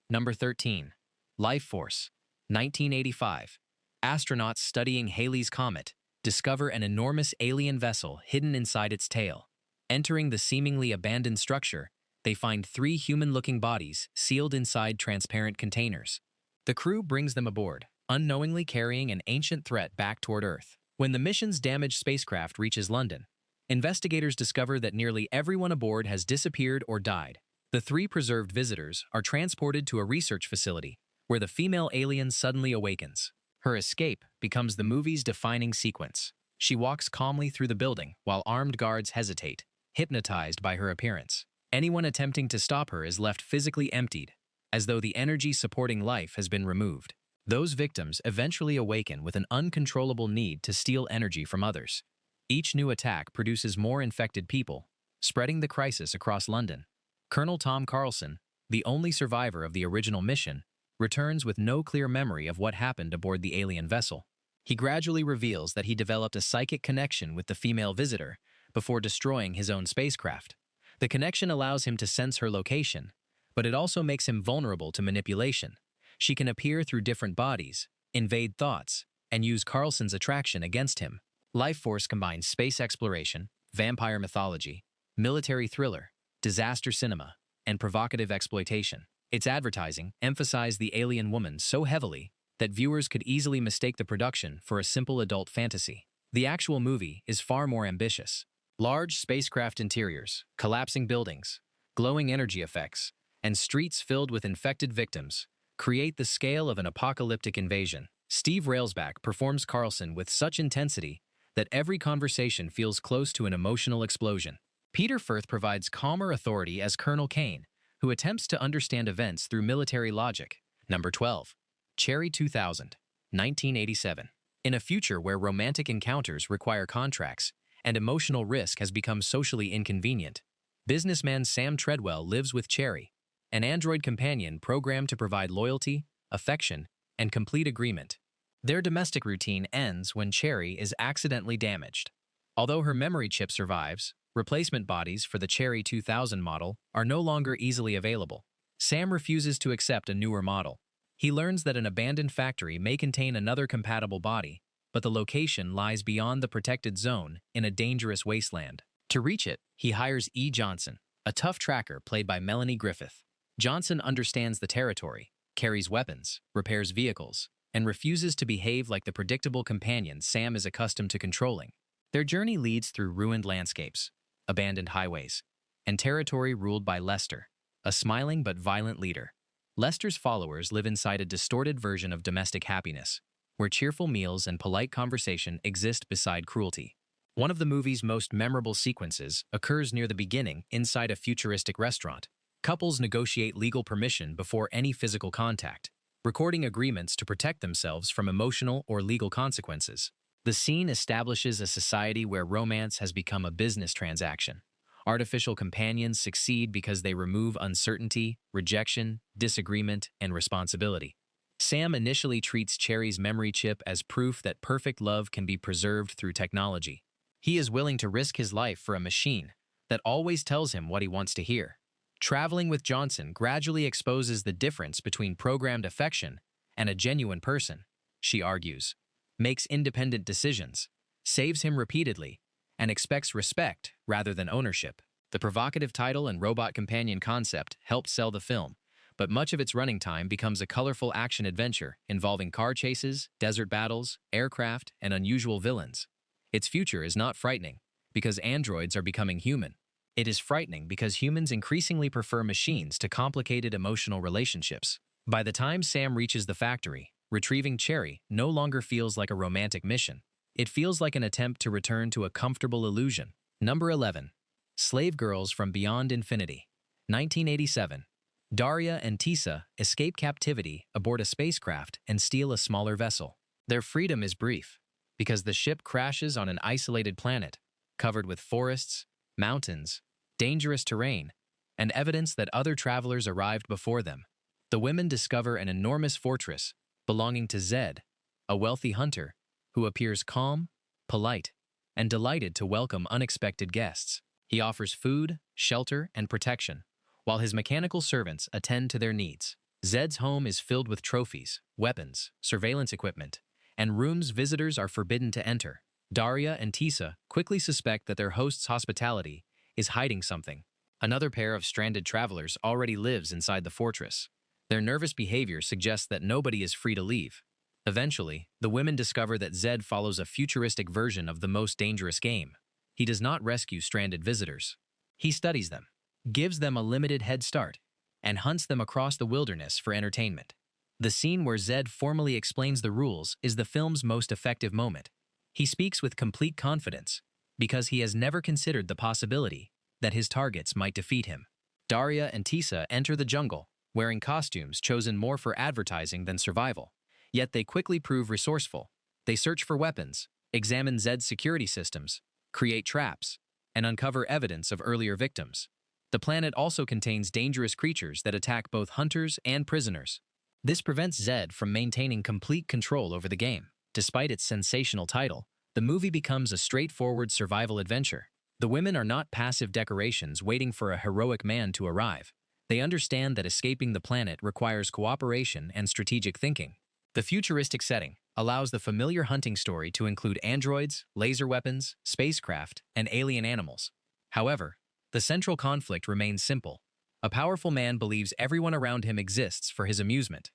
Number 13. Life Force, 1985. Astronauts studying Halley's Comet discover an enormous alien vessel hidden inside its tail. Entering the seemingly abandoned structure, they find three human-looking bodies sealed inside transparent containers. The crew brings them aboard, unknowingly carrying an ancient threat back toward Earth. When the mission's damaged spacecraft reaches London, investigators discover that nearly everyone aboard has disappeared or died. The three preserved visitors are transported to a research facility where the female alien suddenly awakens. Her escape becomes the movie's defining sequence. She walks calmly through the building while armed guards hesitate, hypnotized by her appearance. Anyone attempting to stop her is left physically emptied, as though the energy supporting life has been removed. Those victims eventually awaken with an uncontrollable need to steal energy from others. Each new attack produces more infected people, spreading the crisis across London. Colonel Tom Carlson, the only survivor of the original mission, returns with no clear memory of what happened aboard the alien vessel. He gradually reveals that he developed a psychic connection with the female visitor before destroying his own spacecraft. The connection allows him to sense her location, but it also makes him vulnerable to manipulation. She can appear through different bodies, invade thoughts, and use Carlson's attraction against him. Life Force combines space exploration, vampire mythology, military thriller, disaster cinema, and provocative exploitation. Its advertising emphasized the alien woman so heavily that viewers could easily mistake the production for a simple adult fantasy. The actual movie is far more ambitious. Large spacecraft interiors, collapsing buildings, glowing energy effects, and streets filled with infected victims create the scale of an apocalyptic invasion. Steve Railsback performs Carlson with such intensity that every conversation feels close to an emotional explosion. Peter Firth provides calmer authority as Colonel Kane, who attempts to understand events through military logic. Number 12. Cherry 2000, 1987. In a future where romantic encounters require contracts and emotional risk has become socially inconvenient, businessman Sam Treadwell lives with Cherry, an android companion programmed to provide loyalty, affection, and complete agreement. Their domestic routine ends when Cherry is accidentally damaged. Although her memory chip survives, replacement bodies for the Cherry 2000 model are no longer easily available. Sam refuses to accept a newer model. He learns that an abandoned factory may contain another compatible body, but the location lies beyond the protected zone in a dangerous wasteland. To reach it, he hires E. Johnson, a tough tracker played by Melanie Griffith. Johnson understands the territory, carries weapons, repairs vehicles, and refuses to behave like the predictable companion Sam is accustomed to controlling. Their journey leads through ruined landscapes, abandoned highways, and territory ruled by Lester, a smiling but violent leader. Lester's followers live inside a distorted version of domestic happiness, where cheerful meals and polite conversation exist beside cruelty. One of the movie's most memorable sequences occurs near the beginning inside a futuristic restaurant. Couples negotiate legal permission before any physical contact, recording agreements to protect themselves from emotional or legal consequences. The scene establishes a society where romance has become a business transaction. Artificial companions succeed because they remove uncertainty, rejection, disagreement, and responsibility. Sam initially treats Cherry's memory chip as proof that perfect love can be preserved through technology. He is willing to risk his life for a machine that always tells him what he wants to hear. Traveling with Johnson gradually exposes the difference between programmed affection and a genuine person, she argues, makes independent decisions, saves him repeatedly, and expects respect rather than ownership. The provocative title and robot companion concept helped sell the film, but much of its running time becomes a colorful action adventure involving car chases, desert battles, aircraft, and unusual villains. Its future is not frightening because androids are becoming human. It is frightening because humans increasingly prefer machines to complicated emotional relationships. By the time Sam reaches the factory, retrieving Cherry no longer feels like a romantic mission. It feels like an attempt to return to a comfortable illusion. Number 11. Slave Girls from Beyond Infinity, 1987. Daria and Tisa escape captivity aboard a spacecraft and steal a smaller vessel. Their freedom is brief, because the ship crashes on an isolated planet, covered with forests, mountains, dangerous terrain, and evidence that other travelers arrived before them. The women discover an enormous fortress belonging to Zed, a wealthy hunter who appears calm, polite, and delighted to welcome unexpected guests. He offers food, shelter, and protection, while his mechanical servants attend to their needs. Zed's home is filled with trophies, weapons, surveillance equipment, and rooms visitors are forbidden to enter. Daria and Tisa quickly suspect that their host's hospitality is hiding something. Another pair of stranded travelers already lives inside the fortress. Their nervous behavior suggests that nobody is free to leave. Eventually, the women discover that Zed follows a futuristic version of the most dangerous game. He does not rescue stranded visitors. He studies them, gives them a limited head start, and hunts them across the wilderness for entertainment. The scene where Zed formally explains the rules is the film's most effective moment. He speaks with complete confidence because he has never considered the possibility that his targets might defeat him. Daria and Tisa enter the jungle, wearing costumes chosen more for advertising than survival. Yet they quickly prove resourceful. They search for weapons, examine Zed's security systems, create traps, and uncover evidence of earlier victims. The planet also contains dangerous creatures that attack both hunters and prisoners. This prevents Zed from maintaining complete control over the game. Despite its sensational title, the movie becomes a straightforward survival adventure. The women are not passive decorations waiting for a heroic man to arrive. They understand that escaping the planet requires cooperation and strategic thinking. The futuristic setting allows the familiar hunting story to include androids, laser weapons, spacecraft, and alien animals. However, the central conflict remains simple: A powerful man believes everyone around him exists for his amusement.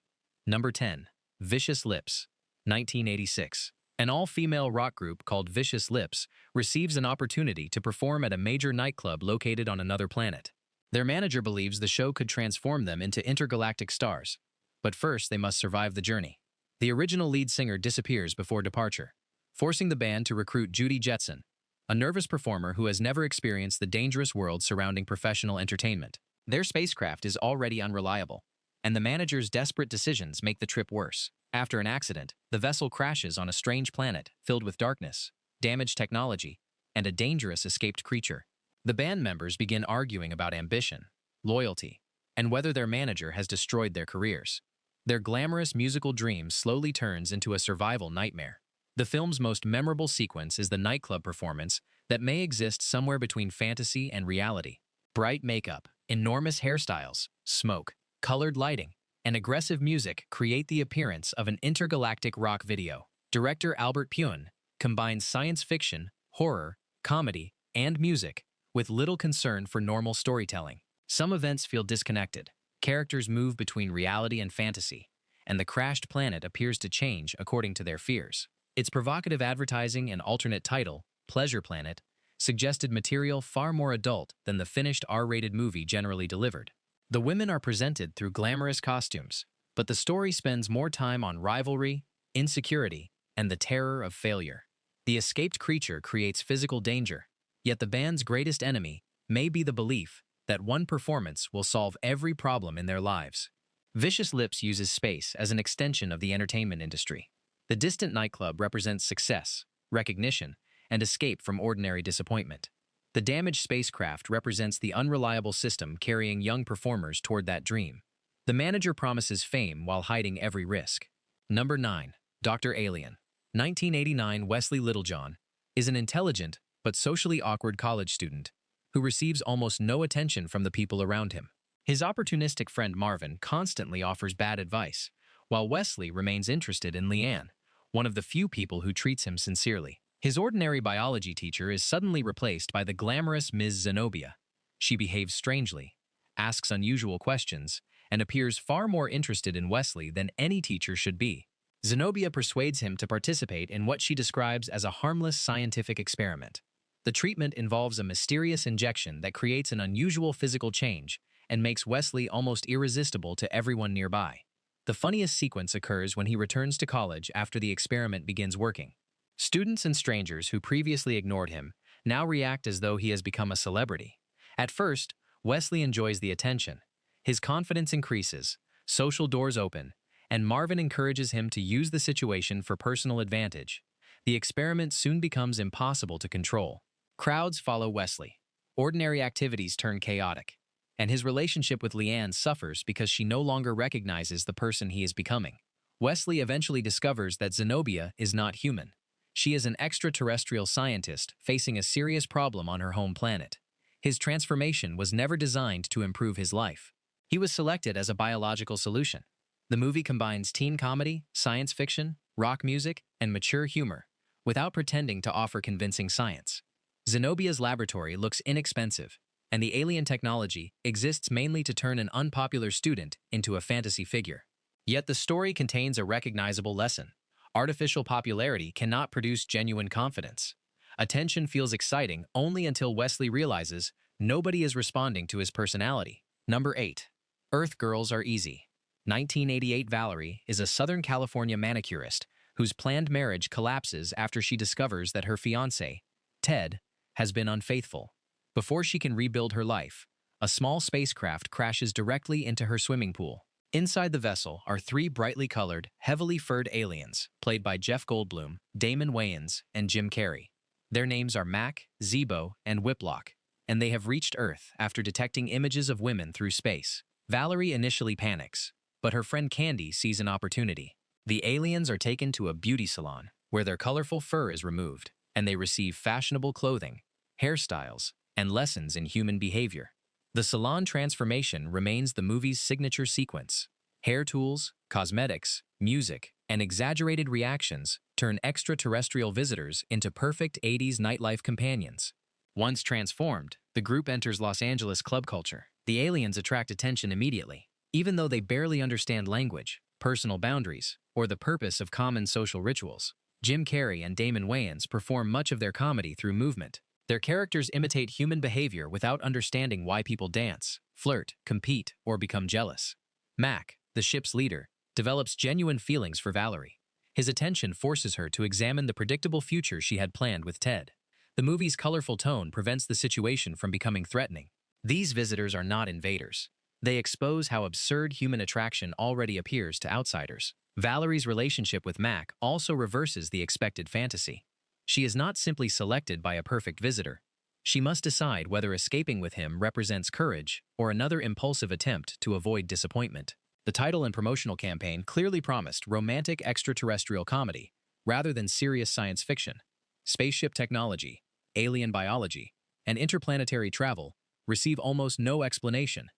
Number 10. Vicious Lips, 1986. An all-female rock group called Vicious Lips receives an opportunity to perform at a major nightclub located on another planet. Their manager believes the show could transform them into intergalactic stars, but first they must survive the journey. The original lead singer disappears before departure, forcing the band to recruit Judy Jetson, a nervous performer who has never experienced the dangerous world surrounding professional entertainment. Their spacecraft is already unreliable, and the manager's desperate decisions make the trip worse. After an accident, the vessel crashes on a strange planet filled with darkness, damaged technology, and a dangerous escaped creature. The band members begin arguing about ambition, loyalty, and whether their manager has destroyed their careers. Their glamorous musical dream slowly turns into a survival nightmare. The film's most memorable sequence is the nightclub performance that may exist somewhere between fantasy and reality. Bright makeup, enormous hairstyles, smoke, colored lighting, and aggressive music create the appearance of an intergalactic rock video. Director Albert Puin combines science fiction, horror, comedy, and music with little concern for normal storytelling. Some events feel disconnected. Characters move between reality and fantasy, and the crashed planet appears to change according to their fears. Its provocative advertising and alternate title, Pleasure Planet, suggested material far more adult than the finished R-rated movie generally delivered. The women are presented through glamorous costumes, but the story spends more time on rivalry, insecurity, and the terror of failure. The escaped creature creates physical danger, yet the band's greatest enemy may be the belief that one performance will solve every problem in their lives. Vicious Lips uses space as an extension of the entertainment industry. The distant nightclub represents success, recognition, and escape from ordinary disappointment. The damaged spacecraft represents the unreliable system carrying young performers toward that dream. The manager promises fame while hiding every risk. Number 9. Dr. Alien. 1989. Wesley Littlejohn is an intelligent but socially awkward college student who receives almost no attention from the people around him. His opportunistic friend Marvin constantly offers bad advice, while Wesley remains interested in Leanne, one of the few people who treats him sincerely. His ordinary biology teacher is suddenly replaced by the glamorous Ms. Zenobia. She behaves strangely, asks unusual questions, and appears far more interested in Wesley than any teacher should be. Zenobia persuades him to participate in what she describes as a harmless scientific experiment. The treatment involves a mysterious injection that creates an unusual physical change and makes Wesley almost irresistible to everyone nearby. The funniest sequence occurs when he returns to college after the experiment begins working. Students and strangers who previously ignored him now react as though he has become a celebrity. At first, Wesley enjoys the attention. His confidence increases, social doors open, and Marvin encourages him to use the situation for personal advantage. The experiment soon becomes impossible to control. Crowds follow Wesley. Ordinary activities turn chaotic, and his relationship with Leanne suffers because she no longer recognizes the person he is becoming. Wesley eventually discovers that Zenobia is not human. She is an extraterrestrial scientist facing a serious problem on her home planet. His transformation was never designed to improve his life. He was selected as a biological solution. The movie combines teen comedy, science fiction, rock music, and mature humor, without pretending to offer convincing science. Zenobia's laboratory looks inexpensive, and the alien technology exists mainly to turn an unpopular student into a fantasy figure. Yet the story contains a recognizable lesson. Artificial popularity cannot produce genuine confidence. Attention feels exciting only until Wesley realizes nobody is responding to his personality. Number 8. Earth Girls Are Easy. 1988. Valerie is a Southern California manicurist whose planned marriage collapses after she discovers that her fiancé, Ted, has been unfaithful. Before she can rebuild her life, a small spacecraft crashes directly into her swimming pool. Inside the vessel are 3 brightly colored, heavily furred aliens, played by Jeff Goldblum, Damon Wayans, and Jim Carrey. Their names are Mac, Zebo, and Whiplock, and they have reached Earth after detecting images of women through space. Valerie initially panics, but her friend Candy sees an opportunity. The aliens are taken to a beauty salon, where their colorful fur is removed, and they receive fashionable clothing, hairstyles, and lessons in human behavior. The salon transformation remains the movie's signature sequence. Hair tools, cosmetics, music, and exaggerated reactions turn extraterrestrial visitors into perfect 80s nightlife companions. Once transformed, the group enters Los Angeles club culture. The aliens attract attention immediately, even though they barely understand language, personal boundaries, or the purpose of common social rituals. Jim Carrey and Damon Wayans perform much of their comedy through movement. Their characters imitate human behavior without understanding why people dance, flirt, compete, or become jealous. Mac, the ship's leader, develops genuine feelings for Valerie. His attention forces her to examine the predictable future she had planned with Ted. The movie's colorful tone prevents the situation from becoming threatening. These visitors are not invaders. They expose how absurd human attraction already appears to outsiders. Valerie's relationship with Mac also reverses the expected fantasy. She is not simply selected by a perfect visitor. She must decide whether escaping with him represents courage or another impulsive attempt to avoid disappointment. The title and promotional campaign clearly promised romantic extraterrestrial comedy rather than serious science fiction. Spaceship technology, alien biology, and interplanetary travel receive almost no explanation.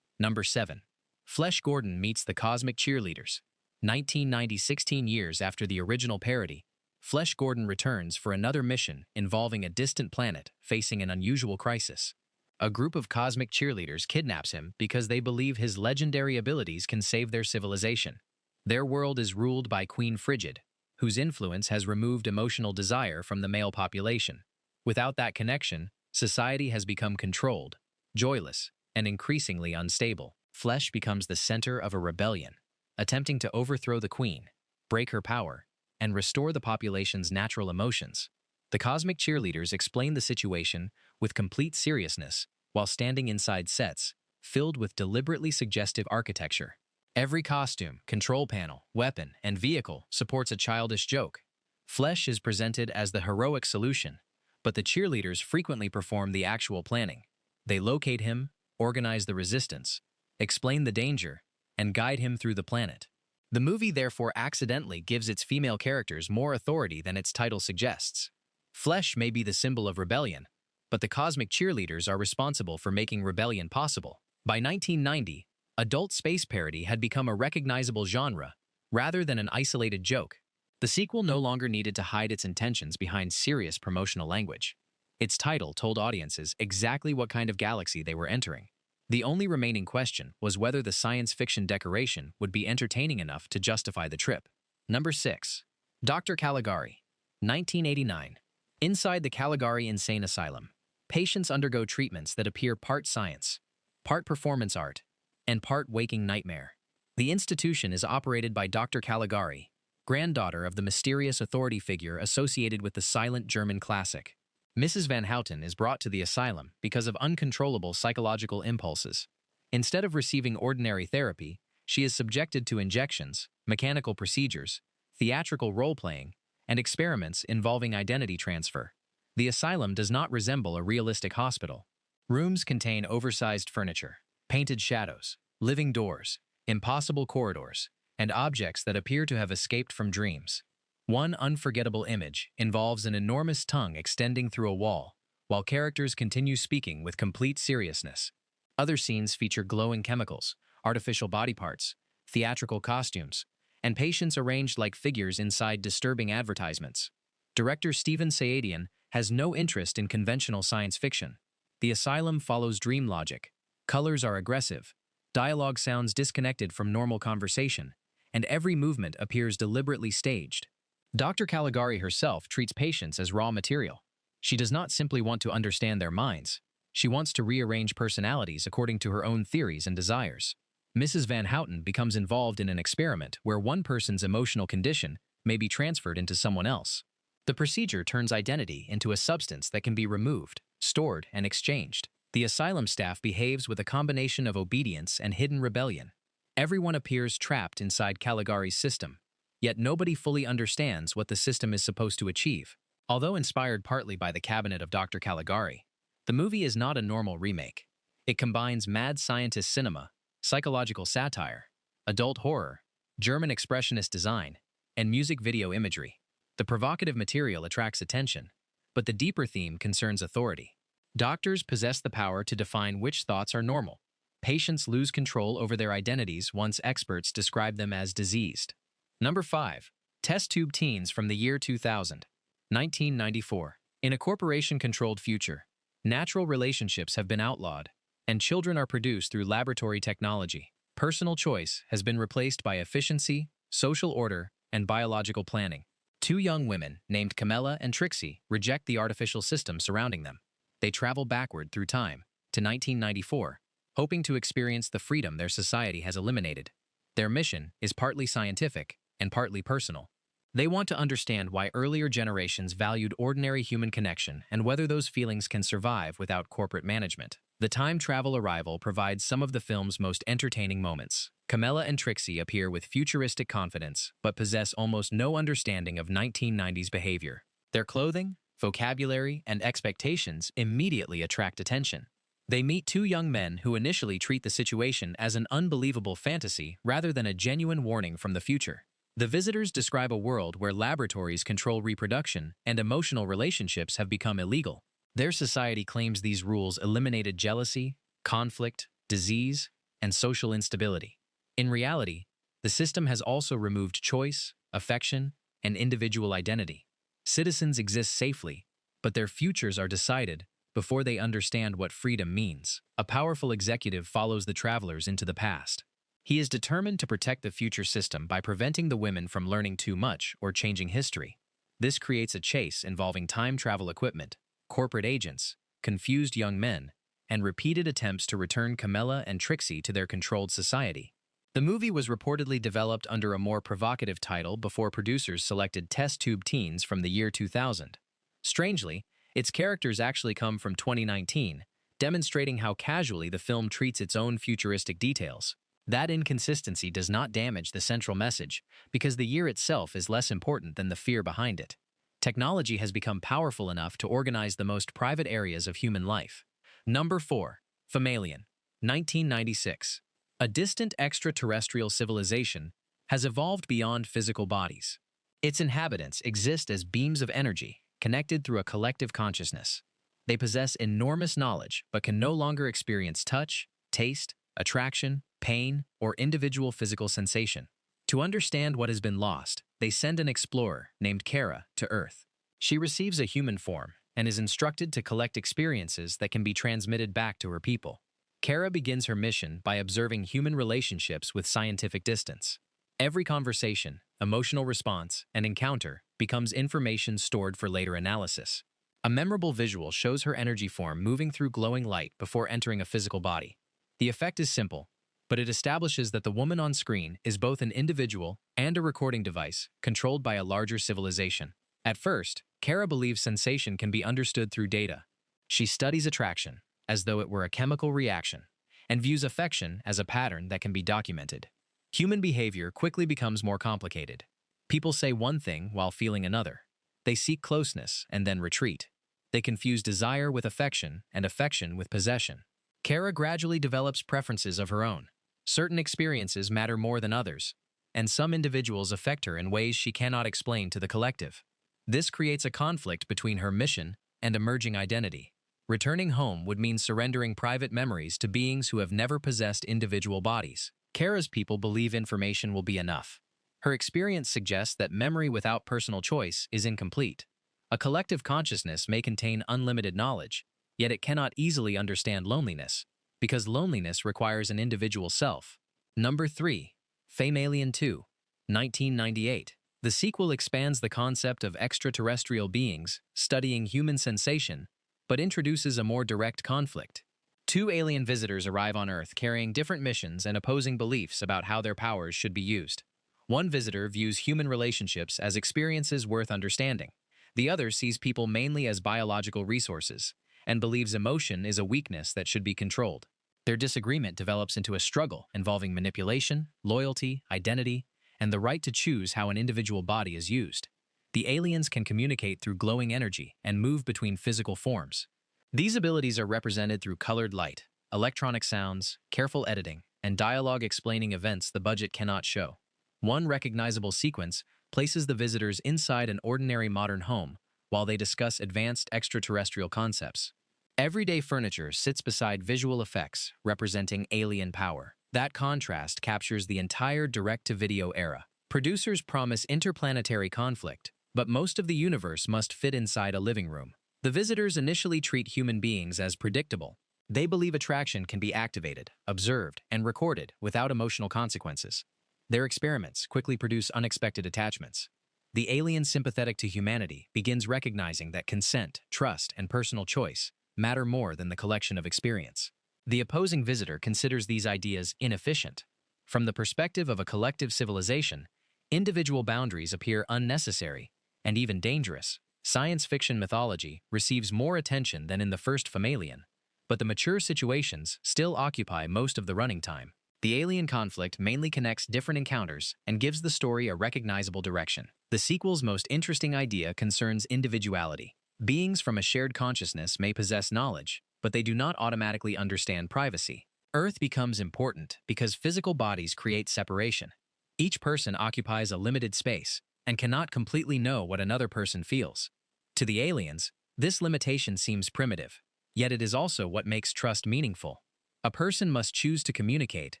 Number 7. Flesh Gordon meets the Cosmic Cheerleaders. 1990, 16 years after the original parody, Flesh Gordon returns for another mission involving a distant planet facing an unusual crisis. A group of cosmic cheerleaders kidnaps him because they believe his legendary abilities can save their civilization. Their world is ruled by Queen Frigid, whose influence has removed emotional desire from the male population. Without that connection, society has become controlled, joyless, and increasingly unstable. Flesh becomes the center of a rebellion, attempting to overthrow the queen, break her power, and restore the population's natural emotions. The cosmic cheerleaders explain the situation with complete seriousness while standing inside sets filled with deliberately suggestive architecture. Every costume, control panel, weapon, and vehicle supports a childish joke. Flesh is presented as the heroic solution, but the cheerleaders frequently perform the actual planning. They locate him, organize the resistance, explain the danger, and guide him through the planet. The movie therefore accidentally gives its female characters more authority than its title suggests. Flesh may be the symbol of rebellion, but the cosmic cheerleaders are responsible for making rebellion possible. By 1990, adult space parody had become a recognizable genre, rather than an isolated joke. The sequel no longer needed to hide its intentions behind serious promotional language. Its title told audiences exactly what kind of galaxy they were entering. The only remaining question was whether the science fiction decoration would be entertaining enough to justify the trip. Number 6. Dr. Caligari. 1989. Inside the Caligari Insane Asylum, patients undergo treatments that appear part science, part performance art, and part waking nightmare. The institution is operated by Dr. Caligari, granddaughter of the mysterious authority figure associated with the silent German classic. Mrs. Van Houten is brought to the asylum because of uncontrollable psychological impulses. Instead of receiving ordinary therapy, she is subjected to injections, mechanical procedures, theatrical role-playing, and experiments involving identity transfer. The asylum does not resemble a realistic hospital. Rooms contain oversized furniture, painted shadows, living doors, impossible corridors, and objects that appear to have escaped from dreams. One unforgettable image involves an enormous tongue extending through a wall, while characters continue speaking with complete seriousness. Other scenes feature glowing chemicals, artificial body parts, theatrical costumes, and patients arranged like figures inside disturbing advertisements. Director Steven Sayadian has no interest in conventional science fiction. The asylum follows dream logic. Colors are aggressive, dialogue sounds disconnected from normal conversation, and every movement appears deliberately staged. Dr. Caligari herself treats patients as raw material. She does not simply want to understand their minds. She wants to rearrange personalities according to her own theories and desires. Mrs. Van Houten becomes involved in an experiment where one person's emotional condition may be transferred into someone else. The procedure turns identity into a substance that can be removed, stored, and exchanged. The asylum staff behaves with a combination of obedience and hidden rebellion. Everyone appears trapped inside Caligari's system, yet nobody fully understands what the system is supposed to achieve. Although inspired partly by the cabinet of Dr. Caligari, the movie is not a normal remake. It combines mad scientist cinema, psychological satire, adult horror, German expressionist design, and music video imagery. The provocative material attracts attention, but the deeper theme concerns authority. Doctors possess the power to define which thoughts are normal. Patients lose control over their identities once experts describe them as diseased. Number 5. Test tube teens from the year 2000. 1994. In a corporation-controlled future, Natural relationships have been outlawed, and children are produced through laboratory technology. Personal choice has been replaced by efficiency, social order, and biological planning. Two young women, named Camilla and Trixie, reject the artificial system surrounding them. They travel backward through time, to 1994, hoping to experience the freedom their society has eliminated. Their mission is partly scientific and partly personal. They want to understand why earlier generations valued ordinary human connection and whether those feelings can survive without corporate management. The time travel arrival provides some of the film's most entertaining moments. Camilla and Trixie appear with futuristic confidence, but possess almost no understanding of 1990s behavior. Their clothing, vocabulary, and expectations immediately attract attention. They meet two young men who initially treat the situation as an unbelievable fantasy rather than a genuine warning from the future. The visitors describe a world where laboratories control reproduction and emotional relationships have become illegal. Their society claims these rules eliminated jealousy, conflict, disease, and social instability. In reality, the system has also removed choice, affection, and individual identity. Citizens exist safely, but their futures are decided before they understand what freedom means. A powerful executive follows the travelers into the past. He is determined to protect the future system by preventing the women from learning too much or changing history. This creates a chase involving time travel equipment, corporate agents, confused young men, and repeated attempts to return Camilla and Trixie to their controlled society. The movie was reportedly developed under a more provocative title before producers selected test tube teens from the year 2000. Strangely, its characters actually come from 2019, demonstrating how casually the film treats its own futuristic details. That inconsistency does not damage the central message, because the year itself is less important than the fear behind it. Technology has become powerful enough to organize the most private areas of human life. Number 4. Pygmalion, 1996. A distant extraterrestrial civilization has evolved beyond physical bodies. Its inhabitants exist as beams of energy, connected through a collective consciousness. They possess enormous knowledge, but can no longer experience touch, taste, attraction, pain, or individual physical sensation. To understand what has been lost, they send an explorer named Kara to Earth. She receives a human form and is instructed to collect experiences that can be transmitted back to her people. Kara begins her mission by observing human relationships with scientific distance. Every conversation, emotional response, and encounter becomes information stored for later analysis. A memorable visual shows her energy form moving through glowing light before entering a physical body. The effect is simple, but it establishes that the woman on screen is both an individual and a recording device controlled by a larger civilization. At first, Kara believes sensation can be understood through data. She studies attraction, as though it were a chemical reaction, and views affection as a pattern that can be documented. Human behavior quickly becomes more complicated. People say one thing while feeling another. They seek closeness and then retreat. They confuse desire with affection and affection with possession. Kara gradually develops preferences of her own. Certain experiences matter more than others, and some individuals affect her in ways she cannot explain to the collective. This creates a conflict between her mission and emerging identity. Returning home would mean surrendering private memories to beings who have never possessed individual bodies. Kara's people believe information will be enough. Her experience suggests that memory without personal choice is incomplete. A collective consciousness may contain unlimited knowledge, yet it cannot easily understand loneliness, because loneliness requires an individual self. Number 3. Pygmalion 2, 1998. The sequel expands the concept of extraterrestrial beings studying human sensation, but introduces a more direct conflict. Two alien visitors arrive on Earth carrying different missions and opposing beliefs about how their powers should be used. One visitor views human relationships as experiences worth understanding. The other sees people mainly as biological resources and believes emotion is a weakness that should be controlled. Their disagreement develops into a struggle involving manipulation, loyalty, identity, and the right to choose how an individual body is used. The aliens can communicate through glowing energy and move between physical forms. These abilities are represented through colored light, electronic sounds, careful editing, and dialogue explaining events the budget cannot show. One recognizable sequence places the visitors inside an ordinary modern home while they discuss advanced extraterrestrial concepts. Everyday furniture sits beside visual effects representing alien power. That contrast captures the entire direct-to-video era. Producers promise interplanetary conflict, but most of the universe must fit inside a living room. The visitors initially treat human beings as predictable. They believe attraction can be activated, observed, and recorded without emotional consequences. Their experiments quickly produce unexpected attachments. The alien sympathetic to humanity begins recognizing that consent, trust, and personal choice matter more than the collection of experience. The opposing visitor considers these ideas inefficient. From the perspective of a collective civilization, individual boundaries appear unnecessary and even dangerous. Science fiction mythology receives more attention than in the first Familian, but the mature situations still occupy most of the running time. The alien conflict mainly connects different encounters and gives the story a recognizable direction. The sequel's most interesting idea concerns individuality. Beings from a shared consciousness may possess knowledge, but they do not automatically understand privacy. Earth becomes important because physical bodies create separation. Each person occupies a limited space and cannot completely know what another person feels. To the aliens, this limitation seems primitive, yet it is also what makes trust meaningful. A person must choose to communicate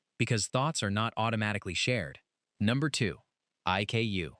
because thoughts are not automatically shared. Number 2. IKU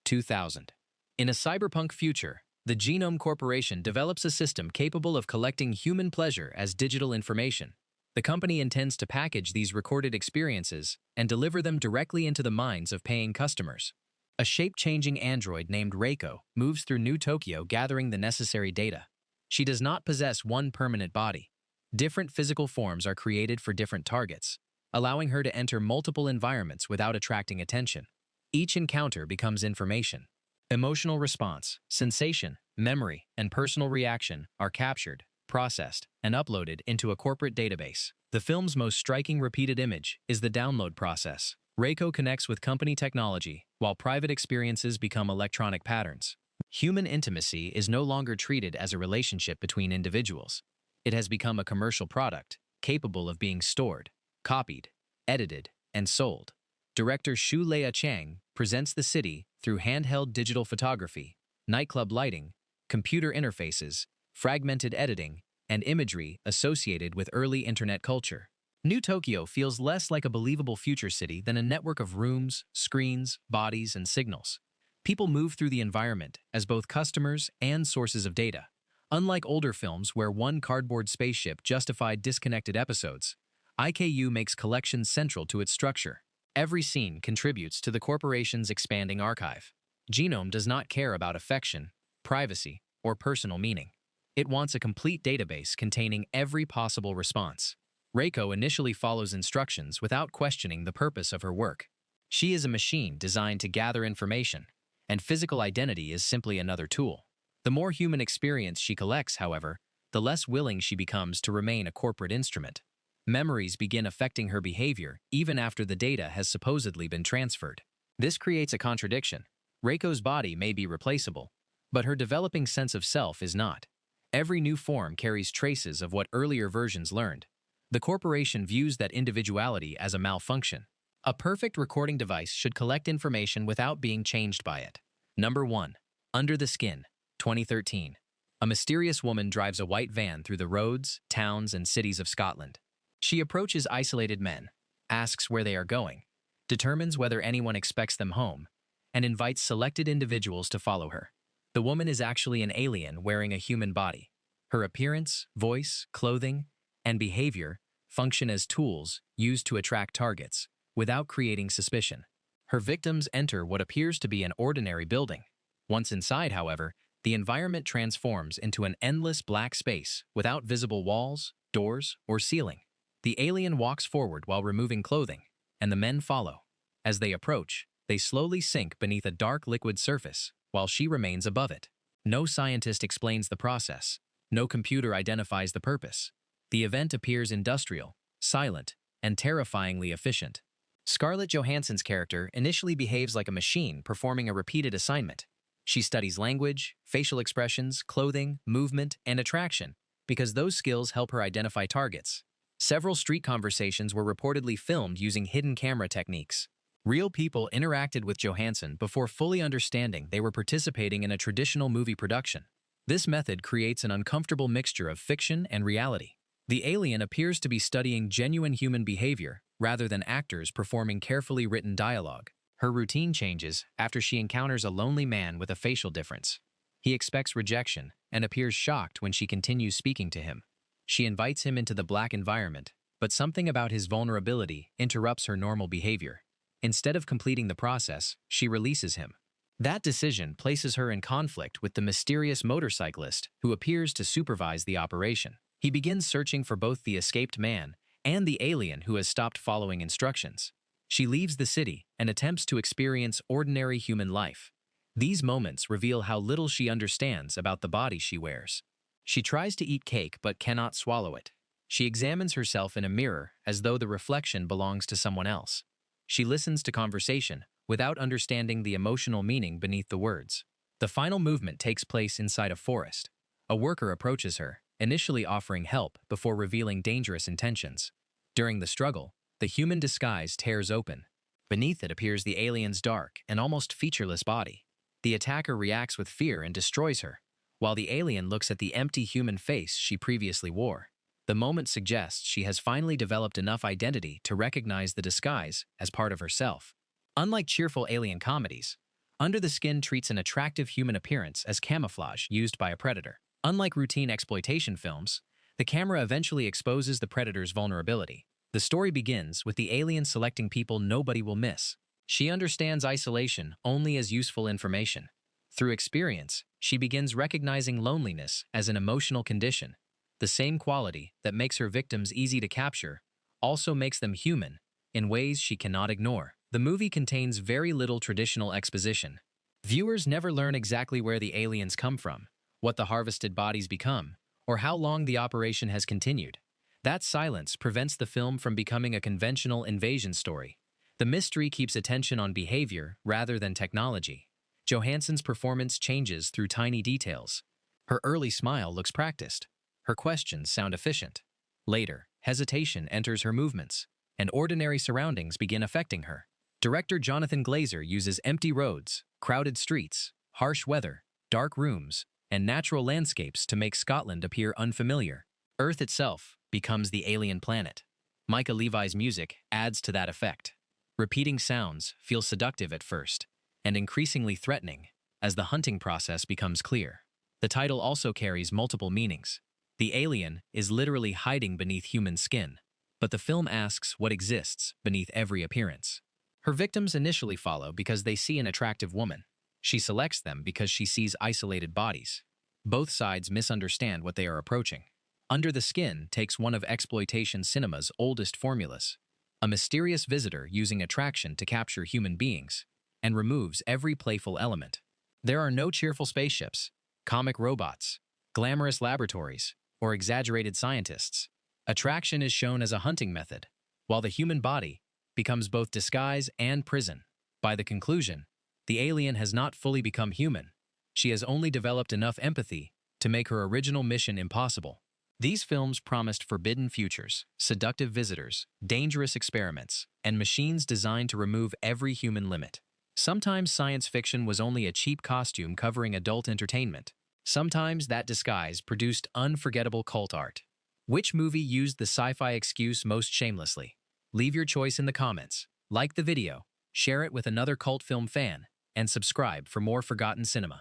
2000. In a cyberpunk future, the Genome Corporation develops a system capable of collecting human pleasure as digital information. The company intends to package these recorded experiences and deliver them directly into the minds of paying customers. A shape-changing android named Reiko moves through New Tokyo gathering the necessary data. She does not possess one permanent body. Different physical forms are created for different targets, allowing her to enter multiple environments without attracting attention. Each encounter becomes information. Emotional response, sensation, memory, and personal reaction are captured, processed, and uploaded into a corporate database. The film's most striking repeated image is the download process. Reiko connects with company technology, while private experiences become electronic patterns. Human intimacy is no longer treated as a relationship between individuals. It has become a commercial product, capable of being stored, copied, edited, and sold. Director Xu Lea Chang presents the city through handheld digital photography, nightclub lighting, computer interfaces, fragmented editing, and imagery associated with early internet culture. New Tokyo feels less like a believable future city than a network of rooms, screens, bodies, and signals. People move through the environment as both customers and sources of data. Unlike older films where one cardboard spaceship justified disconnected episodes, IKU makes collections central to its structure. Every scene contributes to the corporation's expanding archive. Genome does not care about affection, privacy, or personal meaning. It wants a complete database containing every possible response. Reiko initially follows instructions without questioning the purpose of her work. She is a machine designed to gather information, and physical identity is simply another tool. The more human experience she collects, however, the less willing she becomes to remain a corporate instrument. Memories begin affecting her behavior even after the data has supposedly been transferred. This creates a contradiction. Reiko's body may be replaceable, but her developing sense of self is not. Every new form carries traces of what earlier versions learned. The corporation views that individuality as a malfunction. A perfect recording device should collect information without being changed by it. Number 1. Under the Skin, 2013. A mysterious woman drives a white van through the roads, towns, and cities of Scotland. She approaches isolated men, asks where they are going, determines whether anyone expects them home, and invites selected individuals to follow her. The woman is actually an alien wearing a human body. Her appearance, voice, clothing, and behavior function as tools used to attract targets, without creating suspicion. Her victims enter what appears to be an ordinary building. Once inside, however, the environment transforms into an endless black space without visible walls, doors, or ceiling. The alien walks forward while removing clothing, and the men follow. As they approach, they slowly sink beneath a dark liquid surface, while she remains above it. No scientist explains the process. No computer identifies the purpose. The event appears industrial, silent, and terrifyingly efficient. Scarlett Johansson's character initially behaves like a machine performing a repeated assignment. She studies language, facial expressions, clothing, movement, and attraction because those skills help her identify targets. Several street conversations were reportedly filmed using hidden camera techniques. Real people interacted with Johansson before fully understanding they were participating in a traditional movie production. This method creates an uncomfortable mixture of fiction and reality. The alien appears to be studying genuine human behavior rather than actors performing carefully written dialogue. Her routine changes after she encounters a lonely man with a facial difference. He expects rejection and appears shocked when she continues speaking to him. She invites him into the black environment, but something about his vulnerability interrupts her normal behavior. Instead of completing the process, she releases him. That decision places her in conflict with the mysterious motorcyclist who appears to supervise the operation. He begins searching for both the escaped man and the alien who has stopped following instructions. She leaves the city and attempts to experience ordinary human life. These moments reveal how little she understands about the body she wears. She tries to eat cake but cannot swallow it. She examines herself in a mirror as though the reflection belongs to someone else. She listens to conversation without understanding the emotional meaning beneath the words. The final movement takes place inside a forest. A worker approaches her, initially offering help before revealing dangerous intentions. During the struggle, the human disguise tears open. Beneath it appears the alien's dark and almost featureless body. The attacker reacts with fear and destroys her, while the alien looks at the empty human face she previously wore. The moment suggests she has finally developed enough identity to recognize the disguise as part of herself. Unlike cheerful alien comedies, Under the Skin treats an attractive human appearance as camouflage used by a predator. Unlike routine exploitation films, the camera eventually exposes the predator's vulnerability. The story begins with the alien selecting people nobody will miss. She understands isolation only as useful information. Through experience, she begins recognizing loneliness as an emotional condition. The same quality that makes her victims easy to capture also makes them human in ways she cannot ignore. The movie contains very little traditional exposition. Viewers never learn exactly where the aliens come from, what the harvested bodies become, or how long the operation has continued. That silence prevents the film from becoming a conventional invasion story. The mystery keeps attention on behavior rather than technology. Johansson's performance changes through tiny details. Her early smile looks practiced. Her questions sound efficient. Later, hesitation enters her movements, and ordinary surroundings begin affecting her. Director Jonathan Glazer uses empty roads, crowded streets, harsh weather, dark rooms, and natural landscapes to make Scotland appear unfamiliar. Earth itself becomes the alien planet. Micah Levi's music adds to that effect. Repeating sounds feel seductive at first, and increasingly threatening as the hunting process becomes clear. The title also carries multiple meanings. The alien is literally hiding beneath human skin, but the film asks what exists beneath every appearance. Her victims initially follow because they see an attractive woman. She selects them because she sees isolated bodies. Both sides misunderstand what they are approaching. Under the Skin takes one of exploitation cinema's oldest formulas, a mysterious visitor using attraction to capture human beings, and removes every playful element. There are no cheerful spaceships, comic robots, glamorous laboratories, or exaggerated scientists. Attraction is shown as a hunting method, while the human body becomes both disguise and prison. By the conclusion, the alien has not fully become human. She has only developed enough empathy to make her original mission impossible. These films promised forbidden futures, seductive visitors, dangerous experiments, and machines designed to remove every human limit. Sometimes science fiction was only a cheap costume covering adult entertainment. Sometimes that disguise produced unforgettable cult art. Which movie used the sci-fi excuse most shamelessly? Leave your choice in the comments, like the video, share it with another cult film fan, and subscribe for more forgotten cinema.